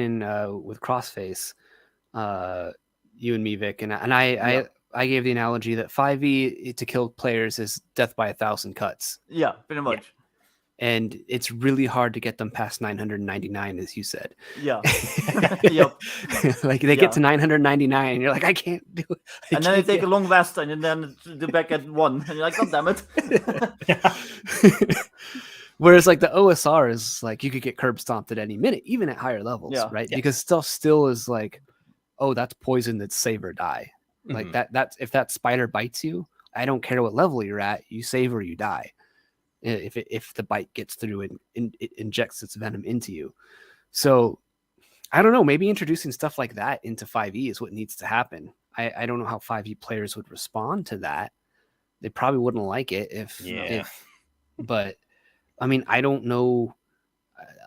with Crossface, you and me, Vic, and I gave the analogy that 5e to kill players is death by 1,000 cuts. Yeah, pretty much. Yeah. And it's really hard to get them past 999, as you said. Yeah. Yep. Like they get to 999, and you're like, I can't do it. And then they take a long rest, and then they're back at 1, and you're like, God damn it. Whereas like the OSR is like you could get curb stomped at any minute, even at higher levels, right? Yeah. Because stuff still is like, oh, that's poison, that's save or die. Like that's if that spider bites you, I don't care what level you're at, you save or you die. If the bite gets through and it injects its venom into you. So I don't know, maybe introducing stuff like that into 5e is what needs to happen. I don't know how 5e players would respond to that. They probably wouldn't like it but I mean, I don't know.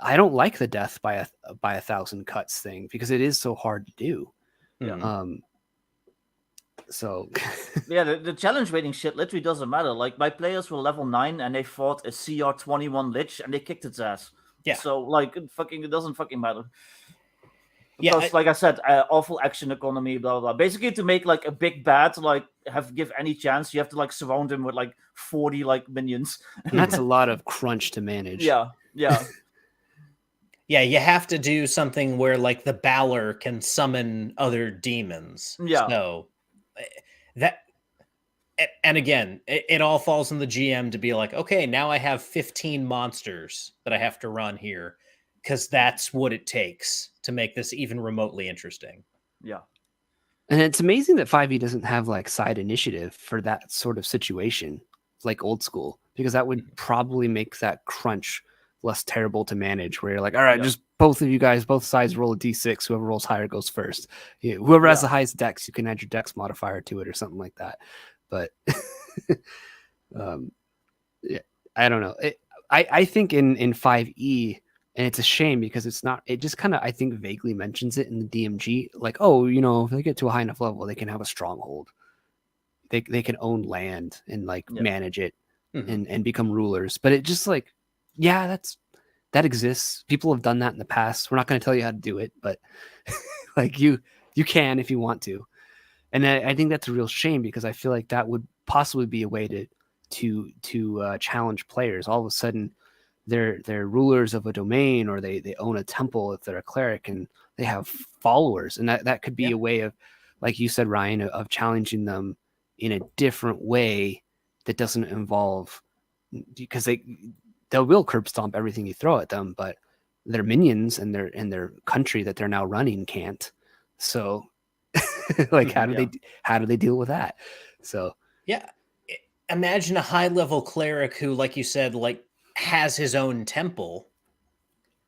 I don't like the death by 1,000 cuts thing because it is so hard to do. Yeah. So yeah, the challenge rating shit literally doesn't matter. Like my players were level 9 and they fought a CR21 Lich and they kicked its ass. Yeah. So like it doesn't fucking matter. Because like I said, awful action economy, blah, blah blah. Basically, to make like a big bad like give any chance, you have to like surround him with like 40 like minions. And that's a lot of crunch to manage. Yeah. Yeah, you have to do something where like the Balor can summon other demons. Yeah. So that, and again, it all falls on the GM to be like, okay, now I have 15 monsters that I have to run here because that's what it takes to make this even remotely interesting. Yeah. And it's amazing that 5e doesn't have like side initiative for that sort of situation, like old school, because that would probably make that crunch less terrible to manage, where you're like, all right, just both of you guys, both sides roll a d6. Whoever rolls higher goes first. Whoever has the highest dex, you can add your dex modifier to it or something like that. But I don't know. I think in 5e, and it's a shame because it's not, it just kind of, I think, vaguely mentions it in the DMG. Like, oh, if they get to a high enough level, they can have a stronghold. They can own land and like manage it and become rulers. But it just like, yeah, that exists. People have done that in the past. We're not going to tell you how to do it, but like you can if you want to. And I think that's a real shame, because I feel like that would possibly be a way to challenge players. All of a sudden, they're rulers of a domain, or they own a temple if they're a cleric, and they have followers, and that could be a way of, like you said, Ryan, of challenging them in a different way that doesn't involve, because they will curb stomp everything you throw at them, but their minions and their country that they're now running can't. So like how do they deal with that? So yeah, imagine a high level cleric who, like you said, like has his own temple.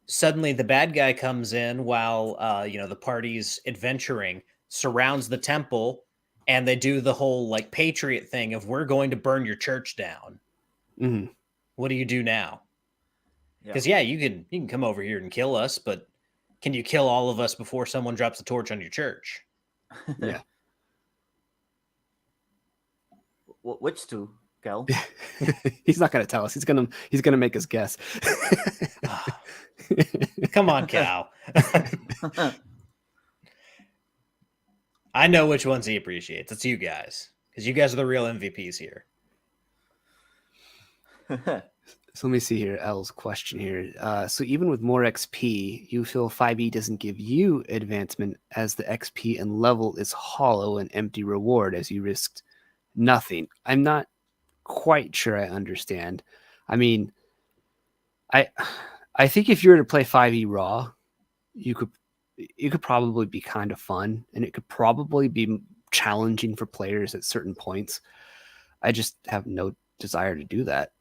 Suddenly the bad guy comes in while the party's adventuring, surrounds the temple, and they do the whole like patriot thing of, we're going to burn your church down. mm-hmm. What do you do now? Because you can come over here and kill us, but can you kill all of us before someone drops the torch on your church? Yeah. Which two, Cal? He's not going to tell us. He's going to make us guess. Come on, Cal. I know which ones he appreciates. It's you guys, because you guys are the real MVPs here. So let me see here. L's question here. So even with more XP, you feel 5e doesn't give you advancement, as the XP and level is hollow and empty reward, as you risked nothing. I'm not quite sure I understand. I mean, I think if you were to play 5e raw, it could probably be kind of fun, and it could probably be challenging for players at certain points. I just have no desire to do that.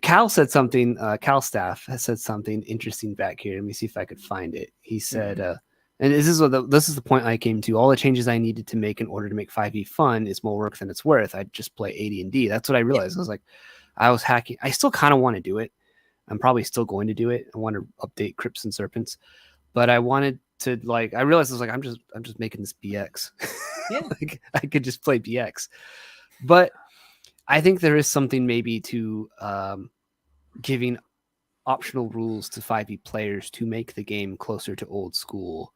Cal said something, Cal staff has said something interesting back here. Let me see if I could find it. He said, and this is the point I came to. All the changes I needed to make in order to make 5e fun is more work than it's worth. I'd just play AD&D. That's what I realized. I was like, I was hacking. I still kind of want to do it. I'm probably still going to do it. I want to update Crypts and Serpents, but I wanted to, like, I realized I was like, I'm just making this BX. Yeah. Like, I could just play BX, but I think there is something maybe to giving optional rules to 5e players to make the game closer to old school.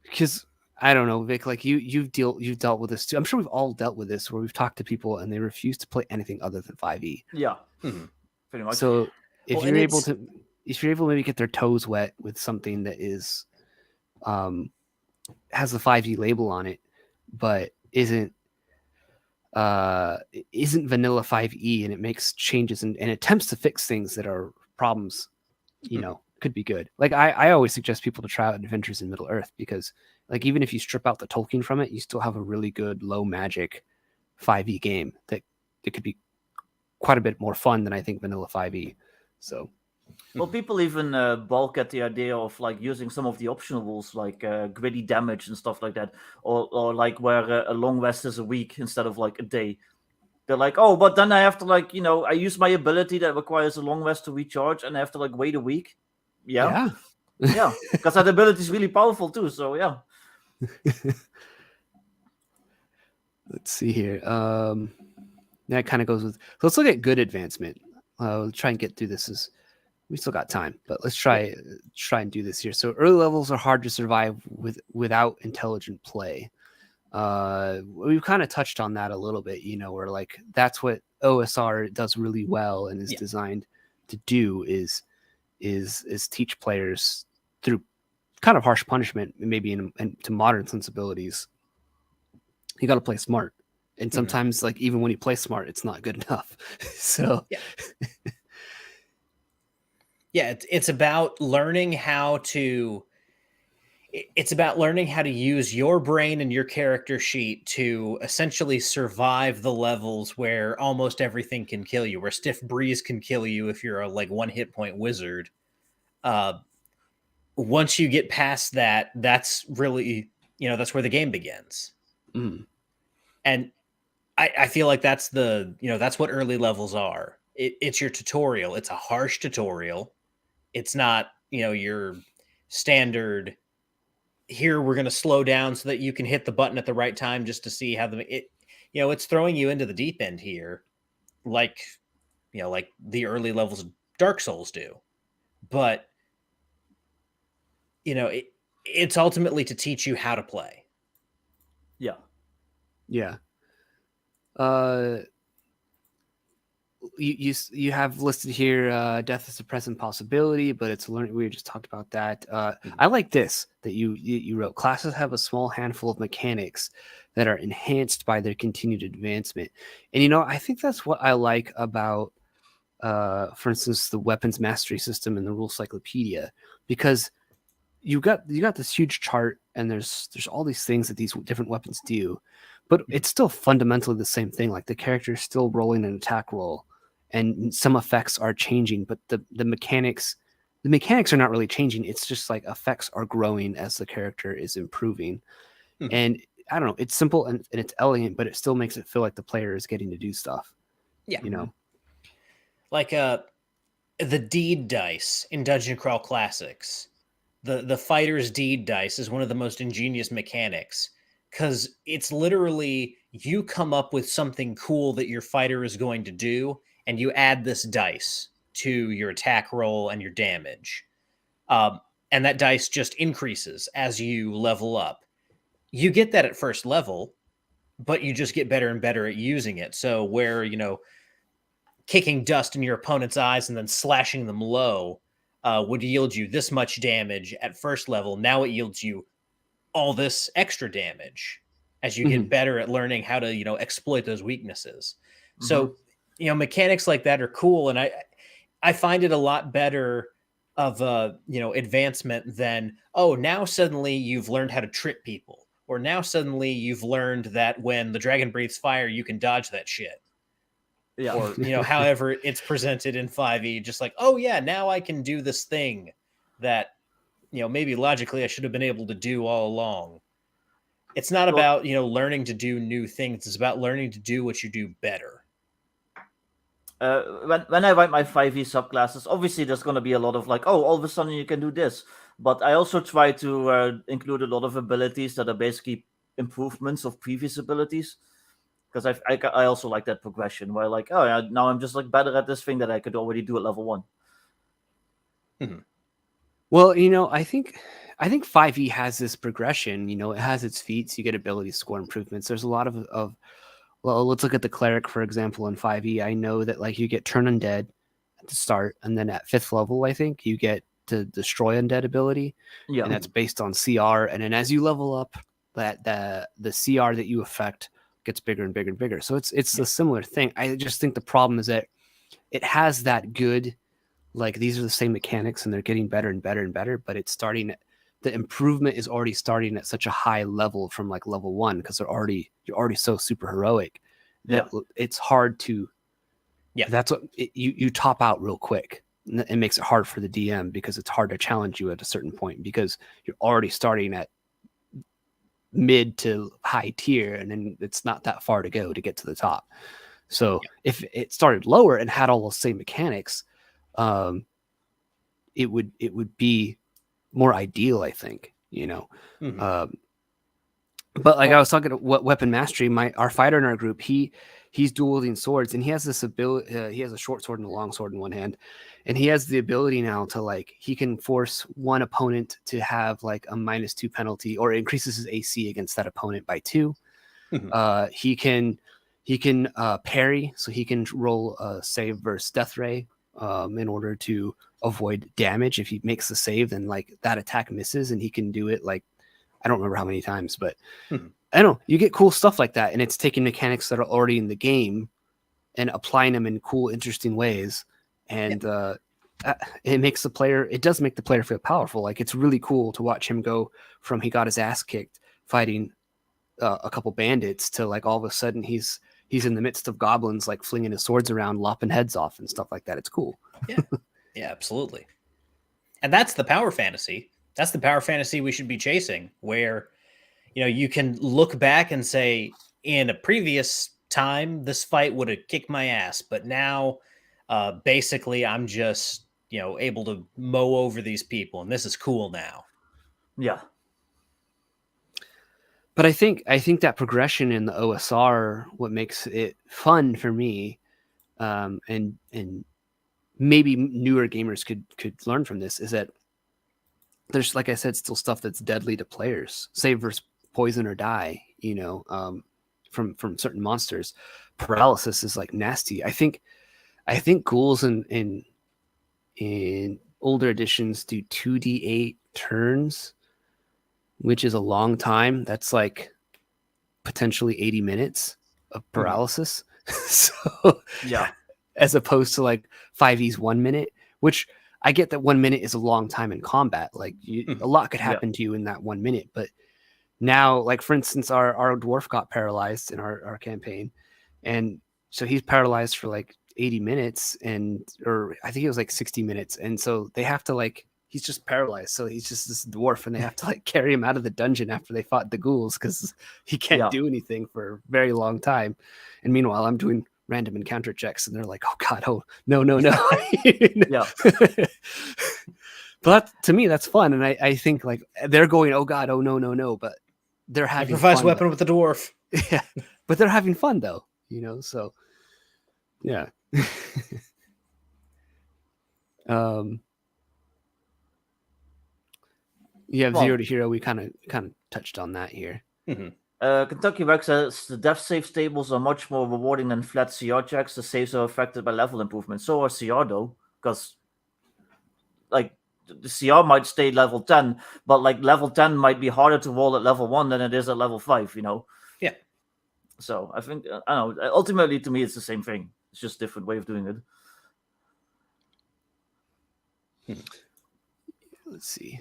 Because I don't know, Vic, like you've dealt with this too. I'm sure we've all dealt with this, where we've talked to people and they refuse to play anything other than 5e. Yeah, pretty much. So if you're able to maybe get their toes wet with something that is has the 5e label on it, but isn't vanilla 5e, and it makes changes and attempts to fix things that are problems, could be good. Like I always suggest people to try out Adventures in Middle Earth, because like even if you strip out the Tolkien from it, you still have a really good low magic 5e game that it could be quite a bit more fun than I think vanilla 5e. So well, people even balk at the idea of like using some of the optional rules, like gritty damage and stuff like that, or like where a long rest is a week instead of like a day. They're like, oh, but then I have to like, I use my ability that requires a long rest to recharge, and I have to like wait a week. Yeah, because that ability is really powerful too. So yeah. Let's see here. That kind of goes with. Let's look at good advancement. Let's try and get through this. We still got time, but let's try and do this here. So early levels are hard to survive without intelligent play. We've kind of touched on that a little bit, where like that's what OSR does really well and is designed to do is teach players through kind of harsh punishment, maybe to modern sensibilities. You got to play smart, and sometimes like even when you play smart, it's not good enough. So it's about learning how to use your brain and your character sheet to essentially survive the levels where almost everything can kill you, where Stiff Breeze can kill you if you're a like 1 hit point wizard. Once you get past that, that's really, that's where the game begins. And I feel like that's that's what early levels are. It's your tutorial. It's a harsh tutorial. It's not, your standard, here we're going to slow down so that you can hit the button at the right time just to see how it's throwing you into the deep end here. Like like the early levels of Dark Souls do. But it's ultimately to teach you how to play. Yeah. Yeah. You have listed here death is a present possibility, but it's learning. We just talked about that. I like this that you wrote. Classes have a small handful of mechanics that are enhanced by their continued advancement, and I think that's what I like about, for instance, the weapons mastery system in the rule cyclopedia, because you got this huge chart, and there's all these things that these different weapons do, but it's still fundamentally the same thing. Like the character is still rolling an attack roll, and some effects are changing, but the mechanics are not really changing. It's just like effects are growing as the character is improving. Mhm. And I don't know, it's simple and it's elegant, but it still makes it feel like the player is getting to do stuff. Yeah. Like the deed dice in Dungeon Crawl Classics. The fighter's deed dice is one of the most ingenious mechanics, because it's literally you come up with something cool that your fighter is going to do, and you add this dice to your attack roll and your damage. And that dice just increases as you level up. You get that at first level, but you just get better and better at using it. So where, kicking dust in your opponent's eyes and then slashing them low would yield you this much damage at first level. Now it yields you all this extra damage as you get better at learning how to, exploit those weaknesses. So, mechanics like that are cool. And I find it a lot better of advancement than, oh, now suddenly you've learned how to trip people, or now suddenly you've learned that when the dragon breathes fire, you can dodge that shit. Yeah. Or, however it's presented in 5e, just like, oh yeah, now I can do this thing that, maybe logically I should have been able to do all along. It's not about, learning to do new things. It's about learning to do what you do better. When I write my 5e subclasses, obviously there's going to be a lot of like, oh, all of a sudden you can do this. But I also try to include a lot of abilities that are basically improvements of previous abilities. Because I also like that progression where like, oh yeah, now I'm just like better at this thing that I could already do at level 1. Well, I think 5e has this progression. It has its feats. You get ability score improvements. There's a lot of well, let's look at the cleric, for example, in 5e. I know that like you get turn undead at the start, and then at 5th level, I think you get to destroy undead ability, Yeah. and that's based on CR. And then as you level up, that the CR that you affect gets bigger and bigger and bigger. So it's a similar thing. I just think the problem is that it has that good, like these are the same mechanics and they're getting better and better and better, but it's starting, the improvement is already starting at such a high level from like level 1, because you're already so super heroic that it's hard to, that's what you top out real quick. It makes it hard for the DM because it's hard to challenge you at a certain point because you're already starting at mid to high tier, and then it's not that far to go to get to the top. So if it started lower and had all those same mechanics, it would be more ideal, I think. But like I was talking to what weapon mastery, our fighter in our group, he's dual wielding swords, and he has this ability. He has a short sword and a long sword in one hand, and he has the ability now to like he can force one opponent to have like a -2 penalty, or increases his AC against that opponent by 2. He can parry, so he can roll a save versus death ray in order to avoid damage. If he makes the save, then like that attack misses, and he can do it like, I don't remember how many times, but I don't know. You get cool stuff like that, and it's taking mechanics that are already in the game and applying them in cool, interesting ways. And it makes the player, it does make the player feel powerful. Like it's really cool to watch him go from he got his ass kicked fighting a couple bandits to like all of a sudden he's in the midst of goblins, like flinging his swords around, lopping heads off and stuff like that. It's cool. Yeah, absolutely. And that's the power fantasy. That's the power fantasy we should be chasing, where, you can look back and say, in a previous time, this fight would have kicked my ass, but now, basically, I'm just, able to mow over these people, and this is cool now. Yeah. But I think that progression in the OSR, what makes it fun for me, and maybe newer gamers could learn from this, is that there's, like I said, still stuff that's deadly to players. Save versus poison or die, from certain monsters. Paralysis is like nasty. I think ghouls in older editions do 2d8 turns, which is a long time. That's like potentially 80 minutes of paralysis. So Yeah. as opposed to like 5e's 1 minute, which I get that 1 minute is a long time in combat. Like a lot could happen to you in that 1 minute. But now, like for instance, our dwarf got paralyzed in our campaign, and so he's paralyzed for like 80 minutes, or I think it was like 60 minutes, and so they have to like, he's just paralyzed, so he's just this dwarf, and they have to like carry him out of the dungeon after they fought the ghouls because he can't do anything for a very long time. And meanwhile, I'm doing random encounter checks, and they're like, oh god, oh no. Yeah. But to me, that's fun, and I think like they're going, oh god, oh no, but they're having improvised fun, weapon with the dwarf. yeah, but they're having fun though, so yeah. You have 0 to hero. We kind of touched on that here. Kentucky Rex says the death save tables are much more rewarding than flat CR checks. The saves are affected by level improvement. So are CR though, because like the CR might stay level 10, but like level 10 might be harder to roll at level 1 than it is at level 5, Yeah. So I think, I don't know, ultimately to me it's the same thing. It's just a different way of doing it. Let's see.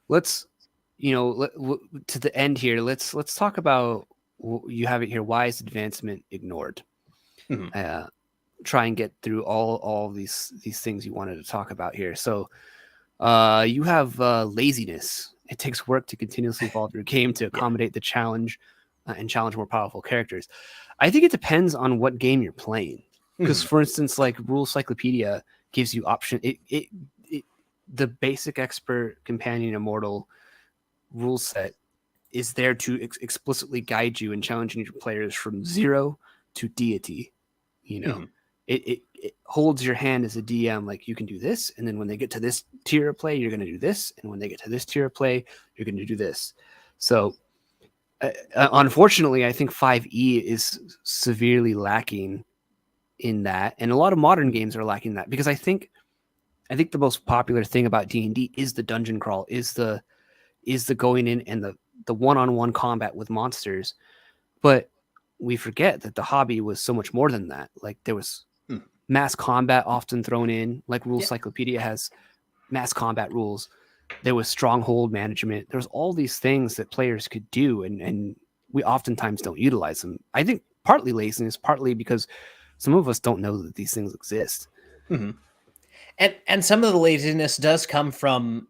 Let's, to the end here, let's talk about, you have it here, why is advancement ignored? Try and get through all these things you wanted to talk about here. So you have laziness. It takes work to continuously evolve your game to accommodate the challenge and challenge more powerful characters. I think it depends on what game you're playing, because for instance, like Rule Cyclopedia gives you option. The basic expert companion immortal rule set is there to explicitly guide you in challenging your players from 0 to deity. It holds your hand as a DM, like you can do this, and then when they get to this tier of play, you're going to do this, and when they get to this tier of play, you're going to do this. So unfortunately, I think 5e is severely lacking in that, and a lot of modern games are lacking that, because I think the most popular thing about D&D is the dungeon crawl, is the going in and the one-on-one combat with monsters. But we forget that the hobby was so much more than that. Like there was mass combat often thrown in, like Rule Cyclopedia has mass combat rules. There was stronghold management. There's all these things that players could do, and we oftentimes don't utilize them. I think partly laziness, partly because some of us don't know that these things exist. And some of the laziness does come from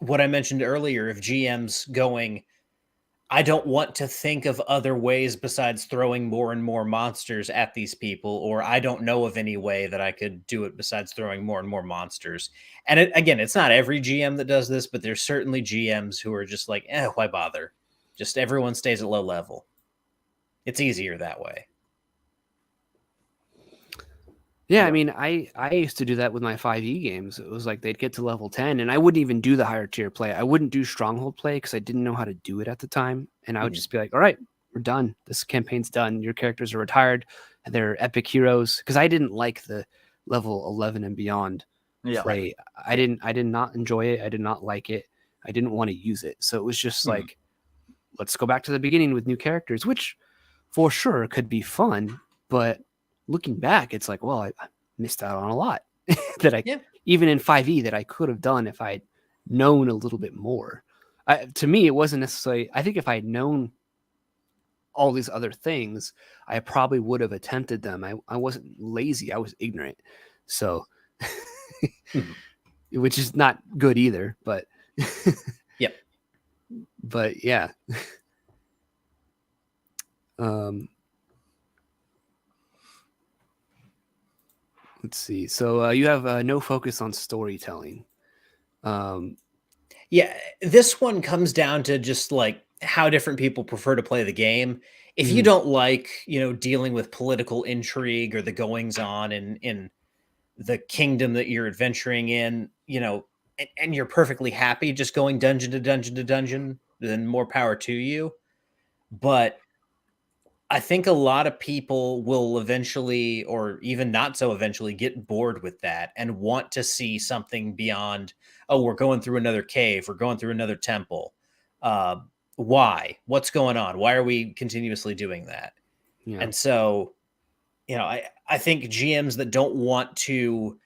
what I mentioned earlier of GMs going, I don't want to think of other ways besides throwing more and more monsters at these people, or I don't know of any way that I could do it besides throwing more and more monsters. And again, it's not every GM that does this, but there's certainly GMs who are just like, why bother? Just everyone stays at low level. It's easier that way. Yeah, I mean, I used to do that with my 5e games. It was like they'd get to level 10, and I wouldn't even do the higher tier play. I wouldn't do stronghold play because I didn't know how to do it at the time. And I would just be like, all right, we're done. This campaign's done. Your characters are retired. They're epic heroes. Because I didn't like the level 11 and beyond play. I did not enjoy it. I did not like it. I didn't want to use it. So it was just like, let's go back to the beginning with new characters, which for sure could be fun, but looking back, it's like, well, I missed out on a lot that even in 5e that I could have done if I'd known a little bit more. To me, it wasn't necessarily, I think if I had known all these other things, I probably would have attempted them. I wasn't lazy. I was ignorant. So, which is not good either, but but yeah. Let's see. So you have no focus on storytelling. Yeah, this one comes down to just like how different people prefer to play the game. If you Mhm. don't like, dealing with political intrigue or the goings on in the kingdom that you're adventuring in, and you're perfectly happy just going dungeon to dungeon to dungeon, then more power to you. But I think a lot of people will eventually, or even not so eventually, get bored with that and want to see something beyond, oh, we're going through another cave, we're going through another temple. Uh, why? What's going on? Why are we continuously doing that? Yeah. And so, I think GMs that don't want to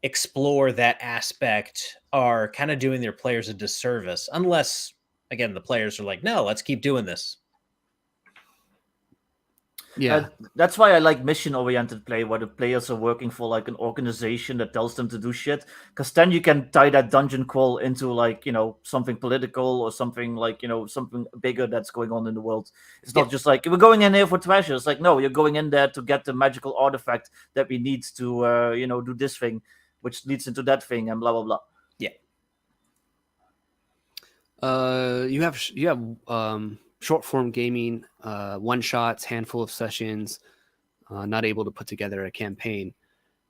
explore that aspect are kind of doing their players a disservice, unless, again, the players are like, no, let's keep doing this. Yeah. That's why I like mission-oriented play, where the players are working for like an organization that tells them to do shit. Because then you can tie that dungeon crawl into like something political or something like something bigger that's going on in the world. It's not just like we're going in here for treasure. It's like no, you're going in there to get the magical artifact that we need to do this thing, which leads into that thing, and blah blah blah. Yeah. You have short form gaming, one shots, handful of sessions, not able to put together a campaign.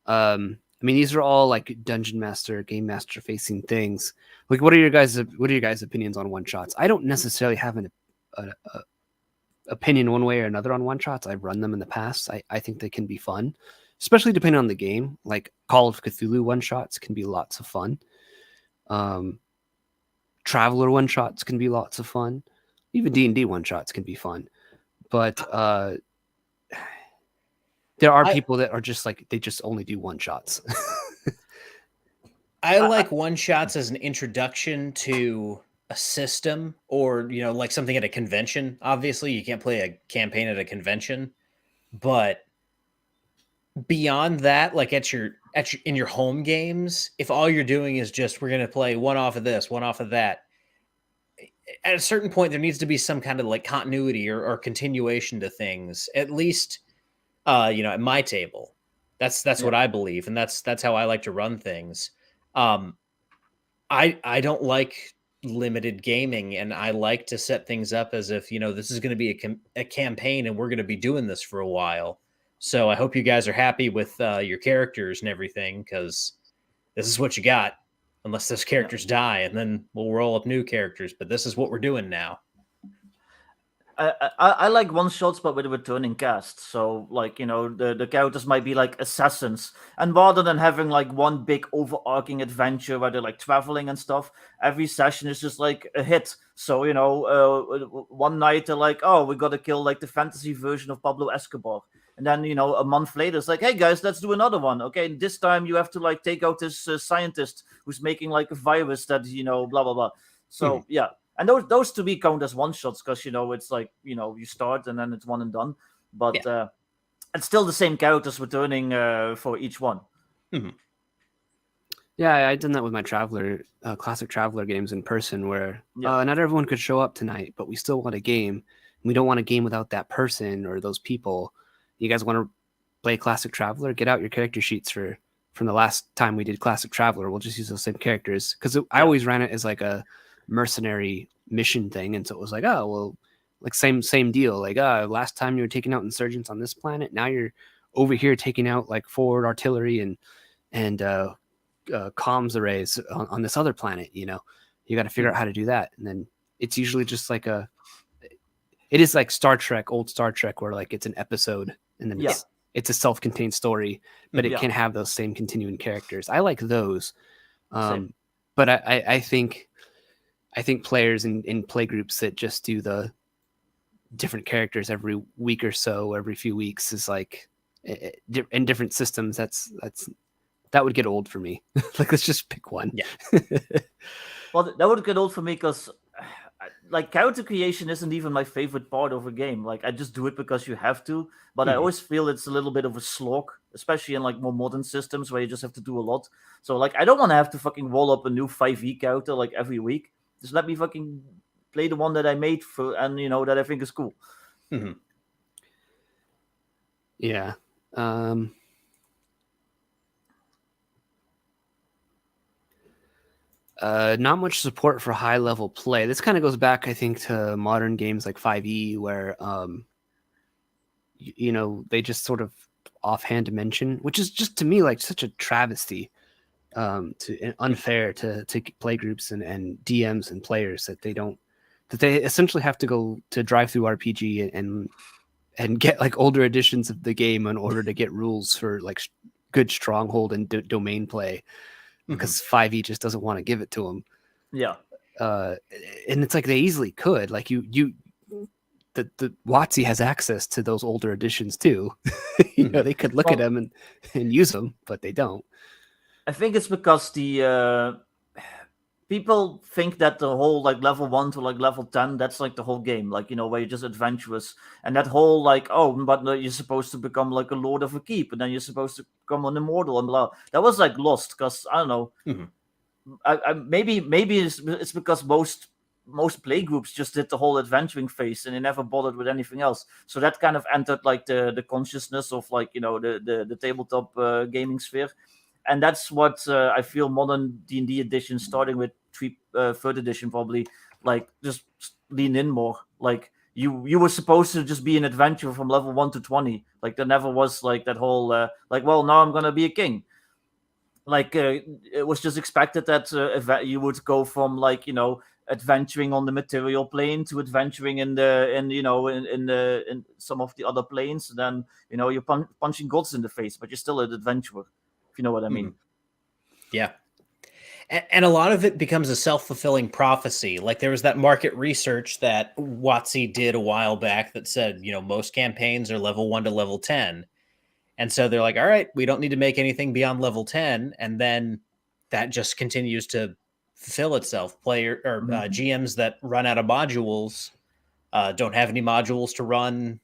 I mean, these are all like dungeon master, game master facing things. Like, what are your guys' opinions on one shots? I don't necessarily have an opinion one way or another on one shots. I've run them in the past. I think they can be fun, especially depending on the game. Like Call of Cthulhu one shots can be lots of fun. Traveler one shots can be lots of fun. Even D&D one shots can be fun. But there are people that are just like they just only do one shots. I like one shots as an introduction to a system, or like something at a convention. Obviously, you can't play a campaign at a convention, but beyond that, like in your home games, if all you're doing is just we're going to play one off of this, one off of that, at a certain point there needs to be some kind of like continuity or continuation to things, at least at my table. That's what I believe, and that's how I like to run things. um I don't like limited gaming, and I like to set things up as if this is going to be a campaign, and we're going to be doing this for a while. So I hope you guys are happy with your characters and everything, because this is what you got. Unless those characters die, and then we'll roll up new characters. But this is what we're doing now. I like one shots, but with a returning cast. So like the characters might be like assassins, and rather than having like one big overarching adventure where they're like traveling and stuff, every session is just like a hit. So one night they're like, oh, we gotta kill like the fantasy version of Pablo Escobar, and then a month later it's like, hey guys, let's do another one. Okay, and this time you have to like take out this scientist who's making like a virus that blah blah blah. So yeah. And those to me count as one shots, because it's like you start and then it's one and done, but it's still the same characters returning for each one. Mm-hmm. Yeah, I done that with my classic Traveler games in person, where not everyone could show up tonight, but we still want a game. We don't want a game without that person or those people. You guys want to play Classic Traveler? Get out your character sheets from the last time we did Classic Traveler. We'll just use those same characters, because I always ran it as like a mercenary mission thing, and so it was like, oh well, like same deal. Like last time you were taking out insurgents on this planet, now you're over here taking out like forward artillery and comms arrays on this other planet. You got to figure out how to do that, and then it's usually just like it is like old Star Trek, where like it's an episode and then it's a self-contained story, but it can have those same continuing characters. I like those, but I think players in play groups that just do the different characters every week or so, every few weeks, is like in different systems. That would get old for me. Like, let's just pick one. Yeah. Well, that would get old for me, because like character creation isn't even my favorite part of a game. Like I just do it because you have to, but I always feel it's a little bit of a slog, especially in like more modern systems where you just have to do a lot. So like I don't want to have to fucking roll up a new 5e character like every week. Just let me fucking play the one that I made for, and that I think is cool. Mm-hmm. Yeah. Not much support for high level play. This kind of goes back, I think, to modern games like 5e, where they just sort of offhand mention, which is just to me like such a travesty, unfair to play groups and DMs and players that they essentially have to go to drive through RPG and get like older editions of the game in order to get rules for like good stronghold and domain play, because 5e just doesn't want to give it to them. Yeah. And it's like they easily could, like the WotC has access to those older editions too. They could look at them and use them, but they don't. I think it's because the people think that the whole like level 1 to like level 10, that's like the whole game, like, where you're just adventurous, and that whole like, but you're supposed to become like a lord of a keep, and then you're supposed to become an immortal and blah. That was like lost because I don't know. Maybe it's because most play groups just did the whole adventuring phase and they never bothered with anything else. So that kind of entered like the consciousness of like the tabletop gaming sphere, and that's what I feel modern D&D edition, starting with third edition probably, like just lean in more. Like you were supposed to just be an adventurer from level 1 to 20. Like there never was like that whole like, well, now I'm gonna be a king. Like it was just expected that you would go from like adventuring on the material plane to adventuring in some of the other planes. And then you're punching gods in the face, but you're still an adventurer, if you know what I mean. Yeah. And a lot of it becomes a self-fulfilling prophecy. Like there was that market research that WotC did a while back that said, most campaigns are level 1 to level 10. And so they're like, all right, we don't need to make anything beyond level 10. And then that just continues to fulfill itself. GMs that run out of modules don't have any modules to run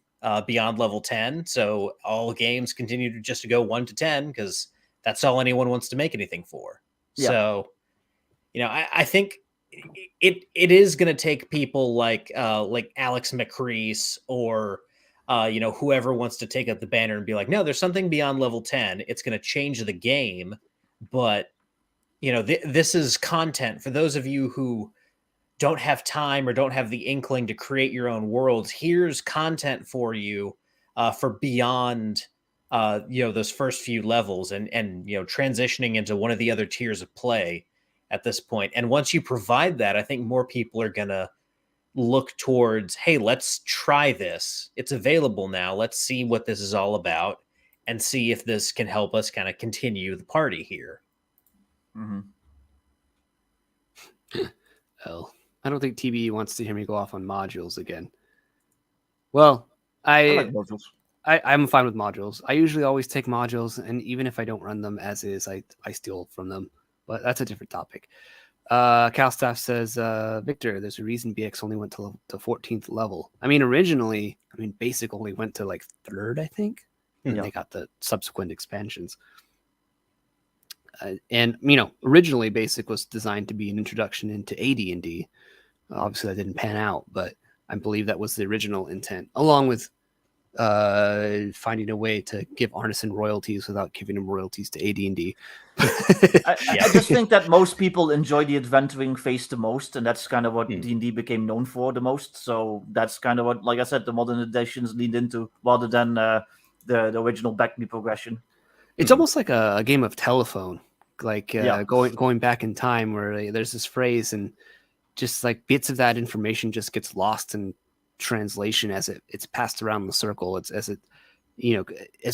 beyond level 10. So all games continue to go 1 to 10 because that's all anyone wants to make anything for. Yeah. So, I think it is going to take people like Alex McCrease or whoever wants to take up the banner and be like, no, there's something beyond level 10. It's going to change the game. But, this is content for those of you who don't have time or don't have the inkling to create your own worlds. Here's content for you for beyond, those first few levels and transitioning into one of the other tiers of play at this point. And once you provide that, I think more people are going to look towards, hey, let's try this. It's available now. Let's see what this is all about and see if this can help us kind of continue the party here. Oh, I don't think TBE wants to hear me go off on modules again. Well, I like modules. I'm fine with modules. I usually always take modules, and even if I don't run them as is, I steal from them. But that's a different topic. Calstaff says, Victor, there's a reason BX only went to 14th level. I mean, originally, Basic only went to like 3rd, I think. And they got the subsequent expansions. And originally Basic was designed to be an introduction into AD&D. Obviously, that didn't pan out, but I believe that was the original intent, along with finding a way to give Arneson royalties without giving him royalties to AD&D. I just think that most people enjoy the adventuring phase the most, and that's kind of what D&D became known for the most. So that's kind of what, like I said, the modern editions leaned into, rather than the original backme progression. It's almost like a game of telephone, like going back in time, where there's this phrase and just like bits of that information just gets lost in translation as it's passed around the circle. It's as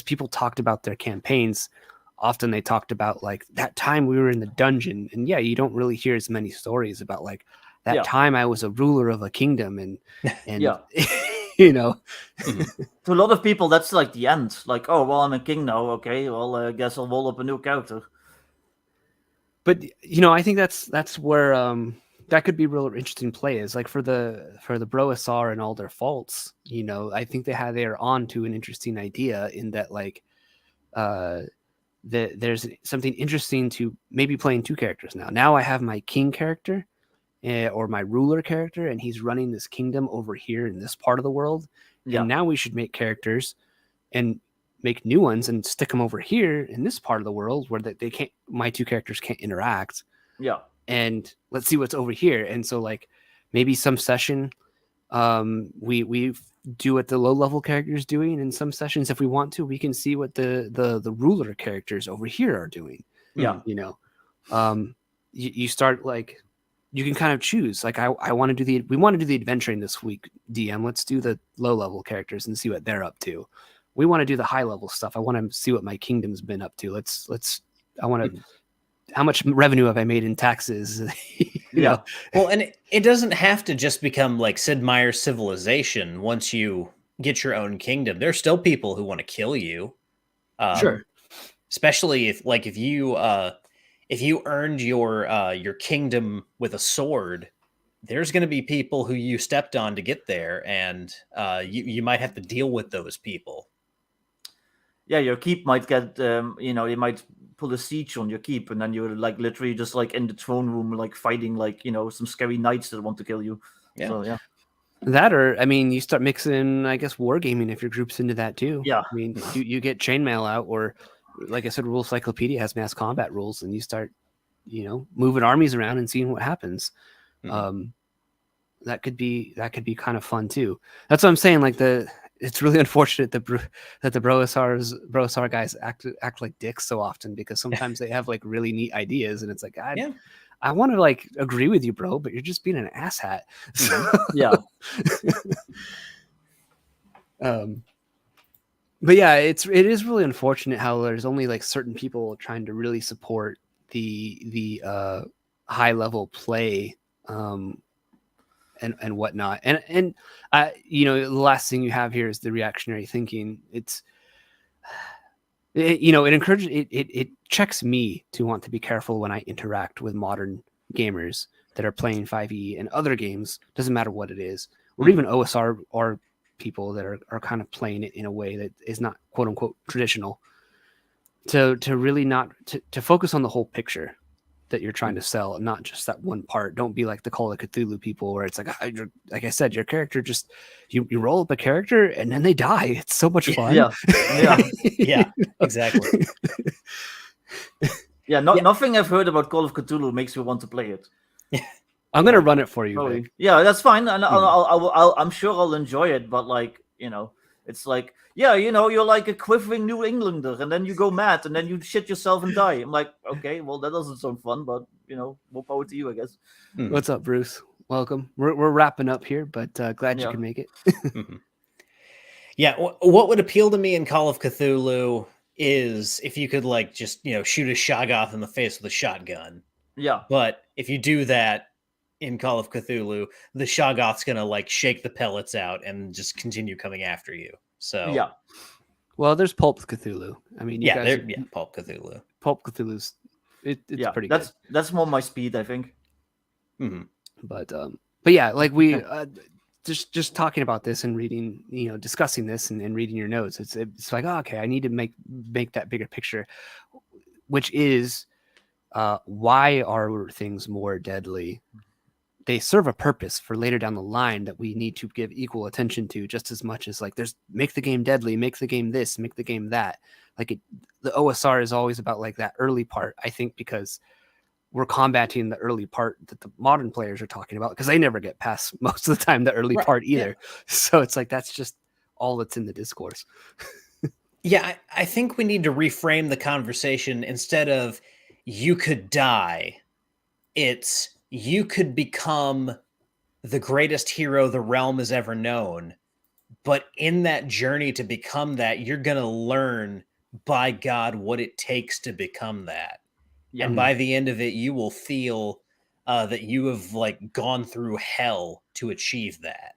people talked about their campaigns, often they talked about like that time we were in the dungeon, and you don't really hear as many stories about like that time I was a ruler of a kingdom and To a lot of people that's like the end, like, oh well, I'm a king now, okay, well I guess I'll roll up a new character. But I think that's where that could be real interesting play, is like for the Broasar and all their faults. I think they're on to an interesting idea in that like there's something interesting to maybe playing 2 characters now. Now I have my king character or my ruler character, and he's running this kingdom over here in this part of the world. And now we should make characters and make new ones and stick them over here in this part of the world where they can't. My 2 characters can't interact. Yeah. and let's see what's over here. And so like maybe some session we do what the low level characters doing. In some sessions, if we want to, we can see what the ruler characters over here are doing. Yeah. You know, you start like you can kind of choose like I want to do we want to do the adventuring this week, DM. Let's do the low level characters and see what they're up to. We want to do the high level stuff. I want to see what my kingdom's been up to. I want to how much revenue have I made in taxes? You know? Well, and it doesn't have to just become like Sid Meier's Civilization. Once you get your own kingdom, there's still people who want to kill you. Sure. Especially if you earned your kingdom with a sword, there's going to be people who you stepped on to get there, and you might have to deal with those people. Yeah, your keep might get they might pull a siege on your keep, and then you're like literally just like in the throne room, like fighting like some scary knights that want to kill you. Yeah. So, yeah. That, or I mean, you start mixing, I guess, wargaming if your group's into that too. Yeah. I mean, you get chainmail out, or like I said, Rule Cyclopedia has mass combat rules, and you start, moving armies around and seeing what happens. That could be kind of fun too. That's what I'm saying. Like it's really unfortunate that the Broasar guys act like dicks so often, because sometimes they have like really neat ideas, and it's like, I want to like agree with you, bro, but you're just being an asshat. Yeah. But yeah, it is really unfortunate how there's only like certain people trying to really support the high level play and whatnot. And the last thing you have here is the reactionary thinking. It encourages it checks me to want to be careful when I interact with modern gamers that are playing 5e and other games. Doesn't matter what it is, or even OSR or people that are kind of playing it in a way that is not quote unquote traditional. To really not to focus on the whole picture that you're trying to sell, and not just that one part. Don't be like the Call of Cthulhu people, where it's like, like I said, your character just you roll up a character and then they die. It's so much fun. Yeah, exactly. Nothing I've heard about Call of Cthulhu makes me want to play it. I'm gonna run it for you, Vic. Yeah, that's fine, and I'm sure I'll enjoy it. But like, it's like, you're like a quivering New Englander, and then you go mad, and then you shit yourself and die. I'm like, okay, well, that doesn't sound fun, but more power to you, I guess. What's up, Bruce? Welcome. We're wrapping up here, but glad you can make it. Yeah, what would appeal to me in Call of Cthulhu is if you could like just shoot a Shoggoth in the face with a shotgun. Yeah. But if you do that in Call of Cthulhu, the Shoggoth's gonna like shake the pellets out and just continue coming after you. So yeah. Well, there's Pulp Cthulhu. I mean, Pulp Cthulhu. Pulp Cthulhu's it's pretty good. That's more my speed, I think. But yeah, like we just talking about this and reading, discussing this and reading your notes. It's like, oh, okay, I need to make that bigger picture, which is why are things more deadly? They serve a purpose for later down the line that we need to give equal attention to, just as much as like there's make the game deadly, make the game this, make the game that. Like the OSR is always about like that early part, I think, because we're combating the early part that the modern players are talking about, because they never get past most of the time the early part either. Yeah. So it's like that's just all that's in the discourse. Yeah, I think we need to reframe the conversation. Instead of you could die, it's you could become the greatest hero the realm has ever known. But in that journey to become that, you're going to learn, by God, what it takes to become that. Yeah. And by the end of it, you will feel that you have like gone through hell to achieve that.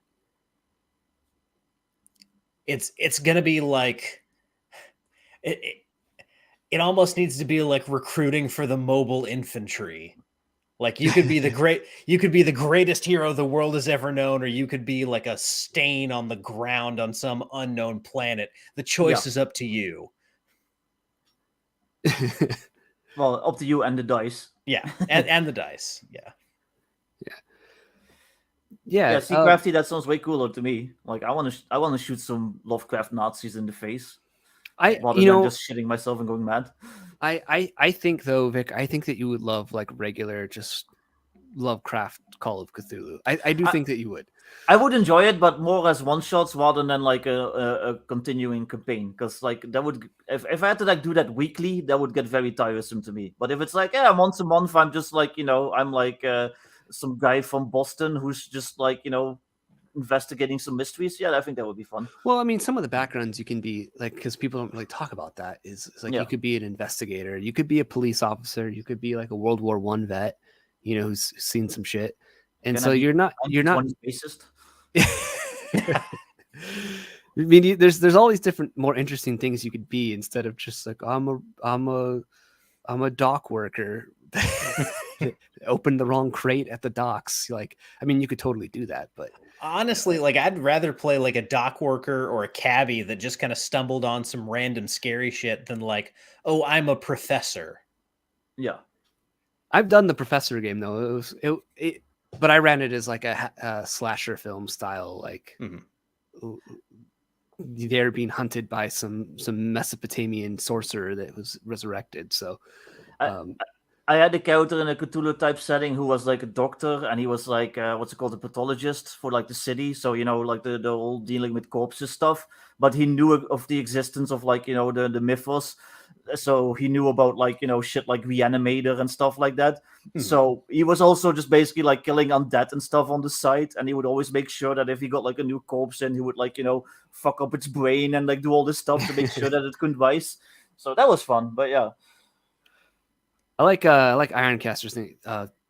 It's going to be like it almost needs to be like recruiting for the mobile infantry. Like you could be the greatest hero the world has ever known, or you could be like a stain on the ground on some unknown planet. The choice is up to you. Well, up to you and the dice. Yeah, and the dice. Yeah, see, Crafty, that sounds way cooler to me. Like I want to shoot some Lovecraft Nazis in the face. Rather than just shitting myself and going mad. I think though, Vic, I think that you would love like regular just Lovecraft Call of Cthulhu. I do think that you would. I would enjoy it, but more as one shots rather than like a continuing campaign. Because like that would, if I had to like do that weekly, that would get very tiresome to me. But if it's like once a month, I'm just like I'm like some guy from Boston who's just like investigating some mysteries. Yeah, I think that would be fun. Well, I mean, some of the backgrounds you can be like, because people don't really talk about that. Is like you could be an investigator, you could be a police officer, you could be like a World War I vet, who's seen some shit. And so you're not racist. I mean, there's all these different, more interesting things you could be instead of just like I'm a dock worker. Opened the wrong crate at the docks. Like, I mean, you could totally do that, but honestly, like I'd rather play like a dock worker or a cabbie that just kind of stumbled on some random scary shit than like, oh, I'm a professor. Yeah, I've done the professor game though. But I ran it as like a slasher film style, like they're being hunted by some Mesopotamian sorcerer that was resurrected. So I had a character in a Cthulhu type setting who was like a doctor, and he was like what's it called, a pathologist for like the city. So like the whole dealing with corpses stuff. But he knew of the existence of like the mythos. So he knew about like shit like Reanimator and stuff like that. So he was also just basically like killing undead and stuff on the side, and he would always make sure that if he got like a new corpse in, he would like fuck up its brain and like do all this stuff to make sure that it couldn't rise. So that was fun. But yeah, I like Ironcaster's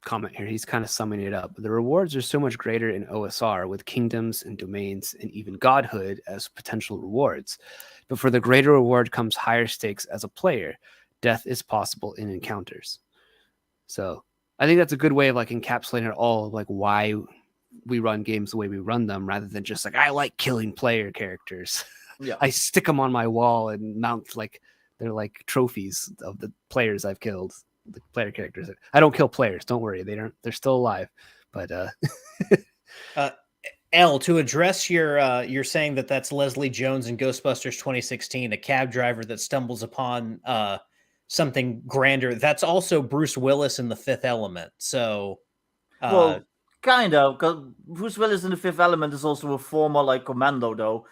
comment here. He's kind of summing it up. The rewards are so much greater in OSR, with kingdoms and domains and even godhood as potential rewards. But for the greater reward comes higher stakes as a player. Death is possible in encounters. So I think that's a good way of like encapsulating all of like why we run games the way we run them, rather than just like, I like killing player characters. Yeah. I stick them on my wall and mount like they're like trophies of the players I've killed. The player characters. I don't kill players. Don't worry. They're still alive. But L, to address you're saying that's Leslie Jones in Ghostbusters 2016, a cab driver that stumbles upon something grander. That's also Bruce Willis in The Fifth Element. So, well, kind of, because Bruce Willis in The Fifth Element is also a former like commando though,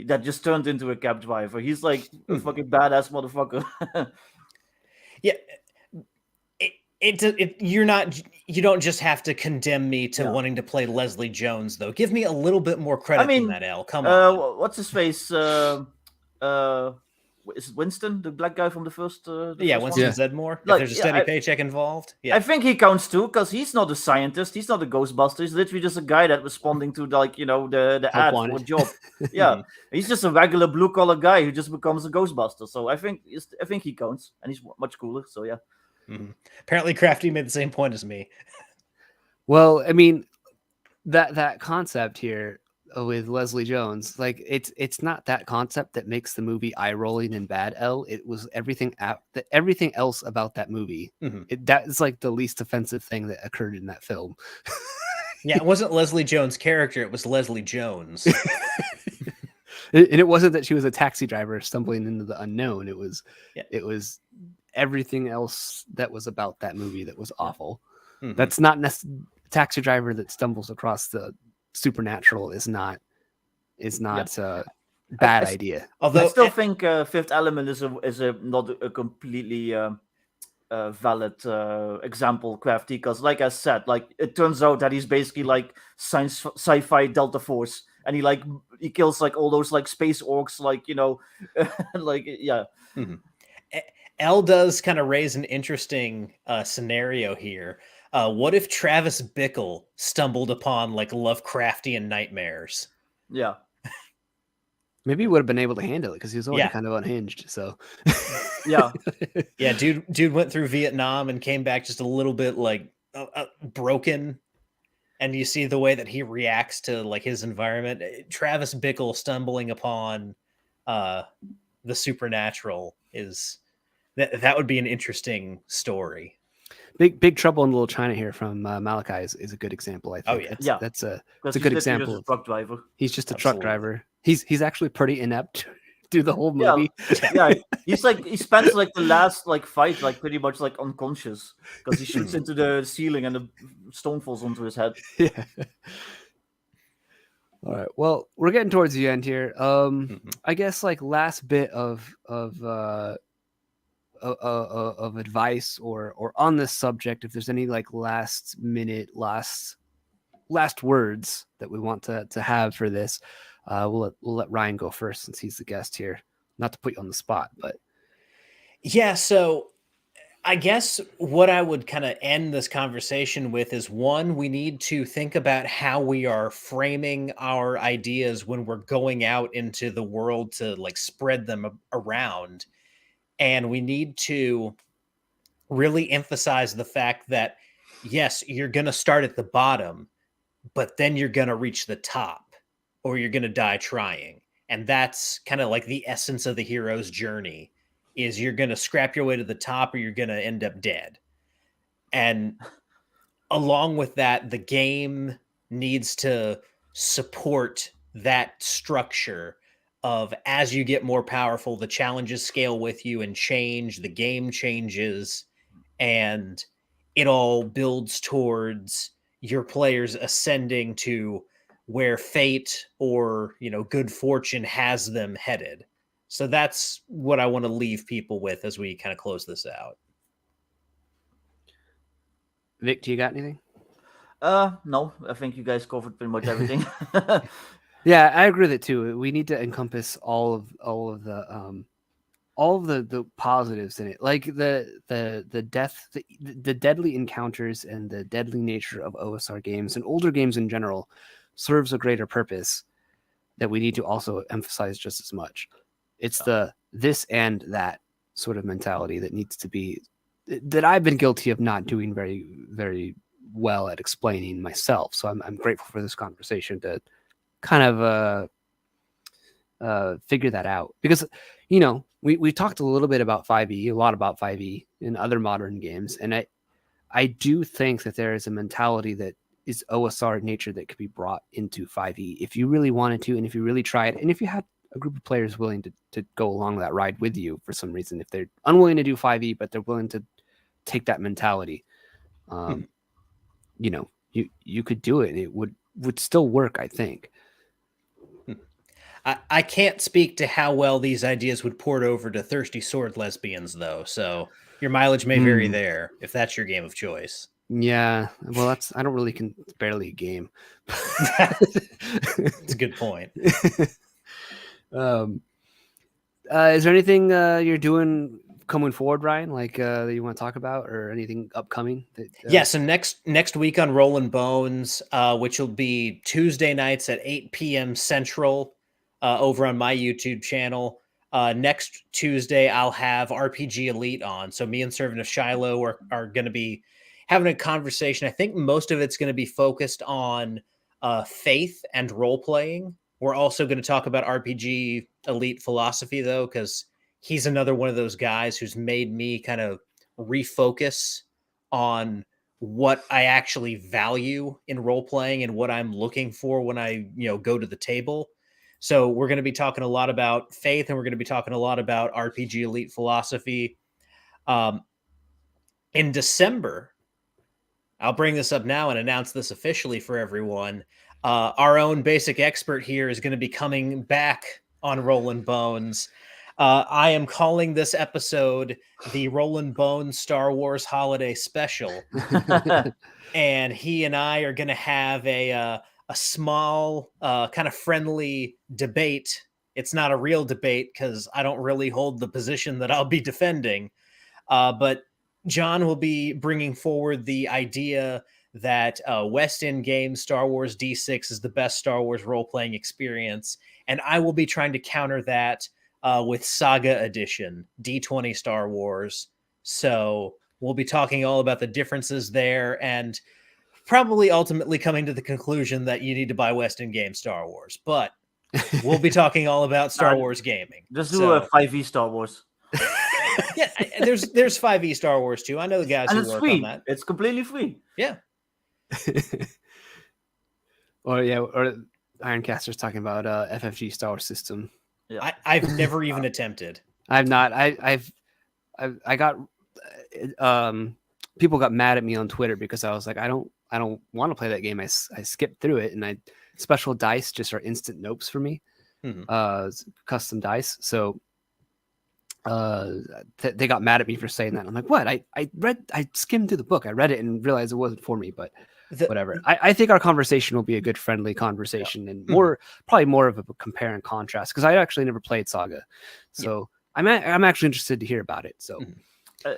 that just turned into a cab driver. He's like a fucking badass motherfucker. Yeah. You don't just have to condemn me to wanting to play Leslie Jones though. Give me a little bit more credit than that, L. Come on. What's his face? Is it Winston, the black guy from the first? Winston Zedmore. If there's a steady paycheck involved. Yeah, I think he counts too, because he's not a scientist. He's not a Ghostbuster. He's literally just a guy that responding to like the ad for a job. Yeah, he's just a regular blue collar guy who just becomes a Ghostbuster. So I think he counts, and he's much cooler. So yeah. Mm-hmm. Apparently, Crafty made the same point as me. Well, I mean, that concept here with Leslie Jones, like it's not that concept that makes the movie eye-rolling and bad. L, it was everything else about that movie. That is like the least offensive thing that occurred in that film. Yeah, it wasn't Leslie Jones' character; it was Leslie Jones. And it wasn't that she was a taxi driver stumbling into the unknown. It was everything else that was about that movie that was awful. That's not taxi driver that stumbles across the supernatural is not a bad idea. Although I still think Fifth Element is a not a completely valid example, Crafty, because like I said, like it turns out that he's basically like sci-fi Delta Force, and he kills like all those like space orcs, like like yeah. L does kind of raise an interesting scenario here. What if Travis Bickle stumbled upon like Lovecraftian nightmares? Yeah. Maybe he would have been able to handle it because he was already kind of unhinged. So yeah. Yeah, dude went through Vietnam and came back just a little bit like broken. And you see the way that he reacts to like his environment. Travis Bickle stumbling upon the supernatural is that would be an interesting story. Big Trouble in Little China here from Malachi is a good example. I think. That's a good example. Just a truck driver. He's just a truck driver. He's actually pretty inept do the whole Yeah, movie. yeah. He's like he spends like the last like fight like pretty much like unconscious because he shoots into the ceiling and the stone falls onto his head. Yeah. All right. Well, we're getting towards the end here. I guess like last bit of advice or on this subject, if there's any like last words that we want to have for this, we'll let Ryan go first since he's the guest here. Not to put you on the spot, but Yeah, so I guess what I would kind of end this conversation with is one, we need to think about how we are framing our ideas when we're going out into the world to like spread them around. And we need to really emphasize the fact that, yes, you're going to start at the bottom, but then you're going to reach the top or you're going to die trying. And that's kind of like the essence of the hero's journey is you're going to scrap your way to the top or you're going to end up dead. And along with that, the game needs to support that structure of as you get more powerful, the challenges scale with you and change, the game changes, and it all builds towards your players ascending to where fate or, good fortune has them headed. So that's what I want to leave people with as we kind of close this out. Vic, do you got anything? No, I think you guys covered pretty much everything. Yeah, I agree with it too. We need to encompass all of the positives in it, like the death, the deadly encounters, and the deadly nature of OSR games and older games in general serves a greater purpose that we need to also emphasize just as much. It's the this and that sort of mentality that needs to be, that I've been guilty of not doing very, very well at explaining myself. So I'm grateful for this conversation to kind of figure that out, because we talked a little bit about 5e, a lot about 5e in other modern games, and I do think that there is a mentality that is OSR nature that could be brought into 5e if you really wanted to, and if you really tried, and if you had a group of players willing to go along that ride with you for some reason. If they're unwilling to do 5e but they're willing to take that mentality, you could do it and it would still work, I think. I can't speak to how well these ideas would port over to Thirsty Sword lesbians, though. So your mileage may vary there if that's your game of choice. Yeah, well, I don't really it's barely a game. It's a good point. Is there anything you're doing coming forward, Ryan, like that you want to talk about, or anything upcoming? Yeah, so next week on Rollin' Bones, which will be Tuesday nights at 8 p.m. Central, over on my YouTube channel. Next Tuesday, I'll have RPG Elite on. So me and Servant of Shiloh are going to be having a conversation. I think most of it's going to be focused on faith and role-playing. We're also going to talk about RPG Elite philosophy, though, because he's another one of those guys who's made me kind of refocus on what I actually value in role-playing and what I'm looking for when I, go to the table. So we're going to be talking a lot about faith, and we're going to be talking a lot about RPG Elite philosophy. In December, I'll bring this up now and announce this officially for everyone. Our own basic expert here is going to be coming back on Rollin' Bones. I am calling this episode the Rollin' Bones Star Wars Holiday Special. And he and I are going to have a small, kind of friendly debate. It's not a real debate because I don't really hold the position that I'll be defending. But John will be bringing forward the idea that West End Games Star Wars D6 is the best Star Wars role-playing experience. And I will be trying to counter that with Saga Edition, D20 Star Wars. So we'll be talking all about the differences there and probably ultimately coming to the conclusion that you need to buy West End Games Star Wars. But we'll be talking all about Star Wars gaming. Just do a 5e Star Wars. Yeah, there's 5e Star Wars too. I know the guys who work on that. It's completely free. Yeah. Or Ironcaster's talking about FFG Star Wars system. Yeah. I've never even attempted. I've not. I got people got mad at me on Twitter because I was like, I don't want to play that game. I skipped through it, and special dice just are instant nopes for me. Custom dice. So they got mad at me for saying that. I'm like, what? I skimmed through the book. I read it and realized it wasn't for me, but whatever. I think our conversation will be a good friendly conversation and probably more of a compare and contrast, because I actually never played Saga. So I'm actually interested to hear about it. So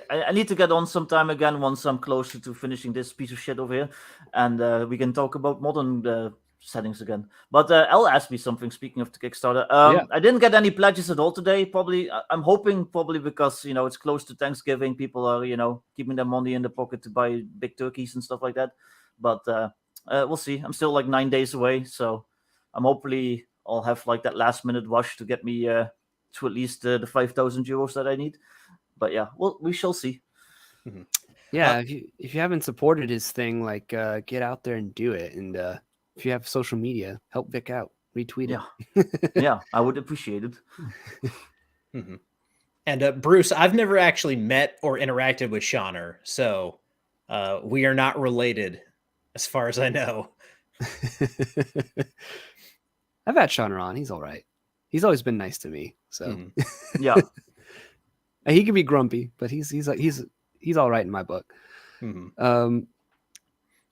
I need to get on sometime again once I'm closer to finishing this piece of shit over here, and we can talk about modern settings again. But Elle asked me something. Speaking of the Kickstarter, I didn't get any pledges at all today. Probably, I'm hoping because it's close to Thanksgiving, people are keeping their money in the pocket to buy big turkeys and stuff like that. But we'll see. I'm still like 9 days away, so I'm hopefully I'll have like that last minute rush to get me to at least the 5,000 euros that I need. But yeah, well, we shall see. Yeah, if you haven't supported his thing, like get out there and do it. And if you have social media, help Vic out, retweet it. Yeah, I would appreciate it. And Bruce, I've never actually met or interacted with Shauner, so we are not related, as far as I know. I've had Shauner on. He's all right. He's always been nice to me. So yeah. He can be grumpy, but he's all right in my book.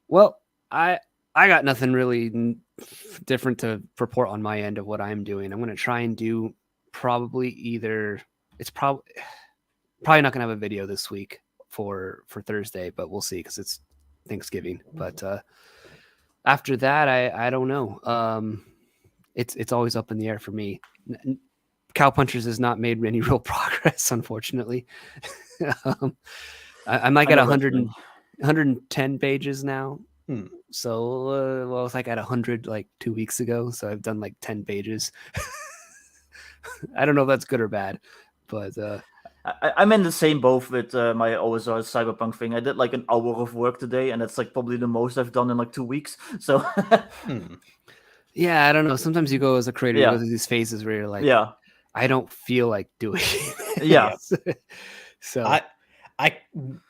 Well, I got nothing really different to report on my end of what I'm doing. I'm going to try and do it's probably not going to have a video this week for Thursday, but we'll see, because it's Thanksgiving. But after that, I don't know. It's always up in the air for me. Cowpunchers has not made any real progress, unfortunately. I'm like at 110 pages now. So, I was like at 100 like 2 weeks ago. So I've done like 10 pages. I don't know if that's good or bad, but I'm in the same boat with my OSR Cyberpunk thing. I did like an hour of work today, and that's like probably the most I've done in like 2 weeks. So, yeah, I don't know. Sometimes you go as a creator, you go through these phases where you're like, I don't feel like doing it. Yeah. So I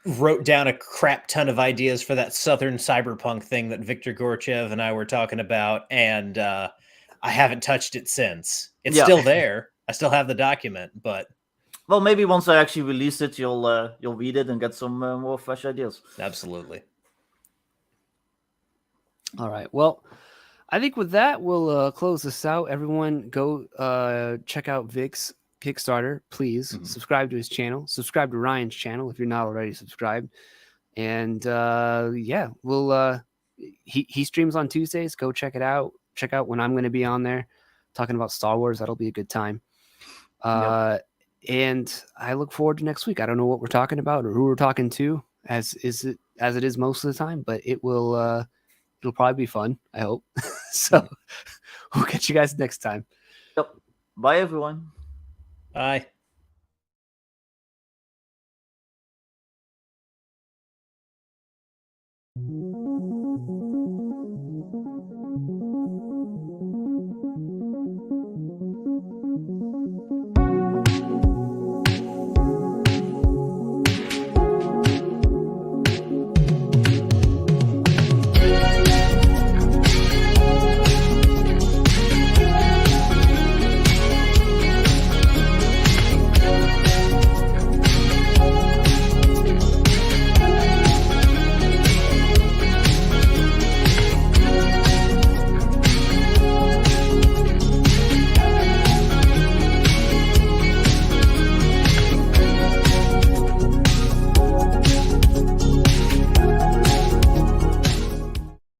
wrote down a crap ton of ideas for that Southern Cyberpunk thing that Viktor Gorchev and I were talking about, and I haven't touched it since. It's still there. I still have the document, but well, maybe once I actually release it, you'll read it and get some more fresh ideas. Absolutely. All right. Well, I think with that, we'll close this out. Everyone, go check out Vic's Kickstarter. Please subscribe to his channel. Subscribe to Ryan's channel if you're not already subscribed. And we'll he streams on Tuesdays. Go check it out. Check out when I'm going to be on there talking about Star Wars. That'll be a good time. And I look forward to next week. I don't know what we're talking about or who we're talking to, as it is most of the time, but it'll probably be fun, I hope. So we'll catch you guys next time. Yep. Bye, everyone. Bye.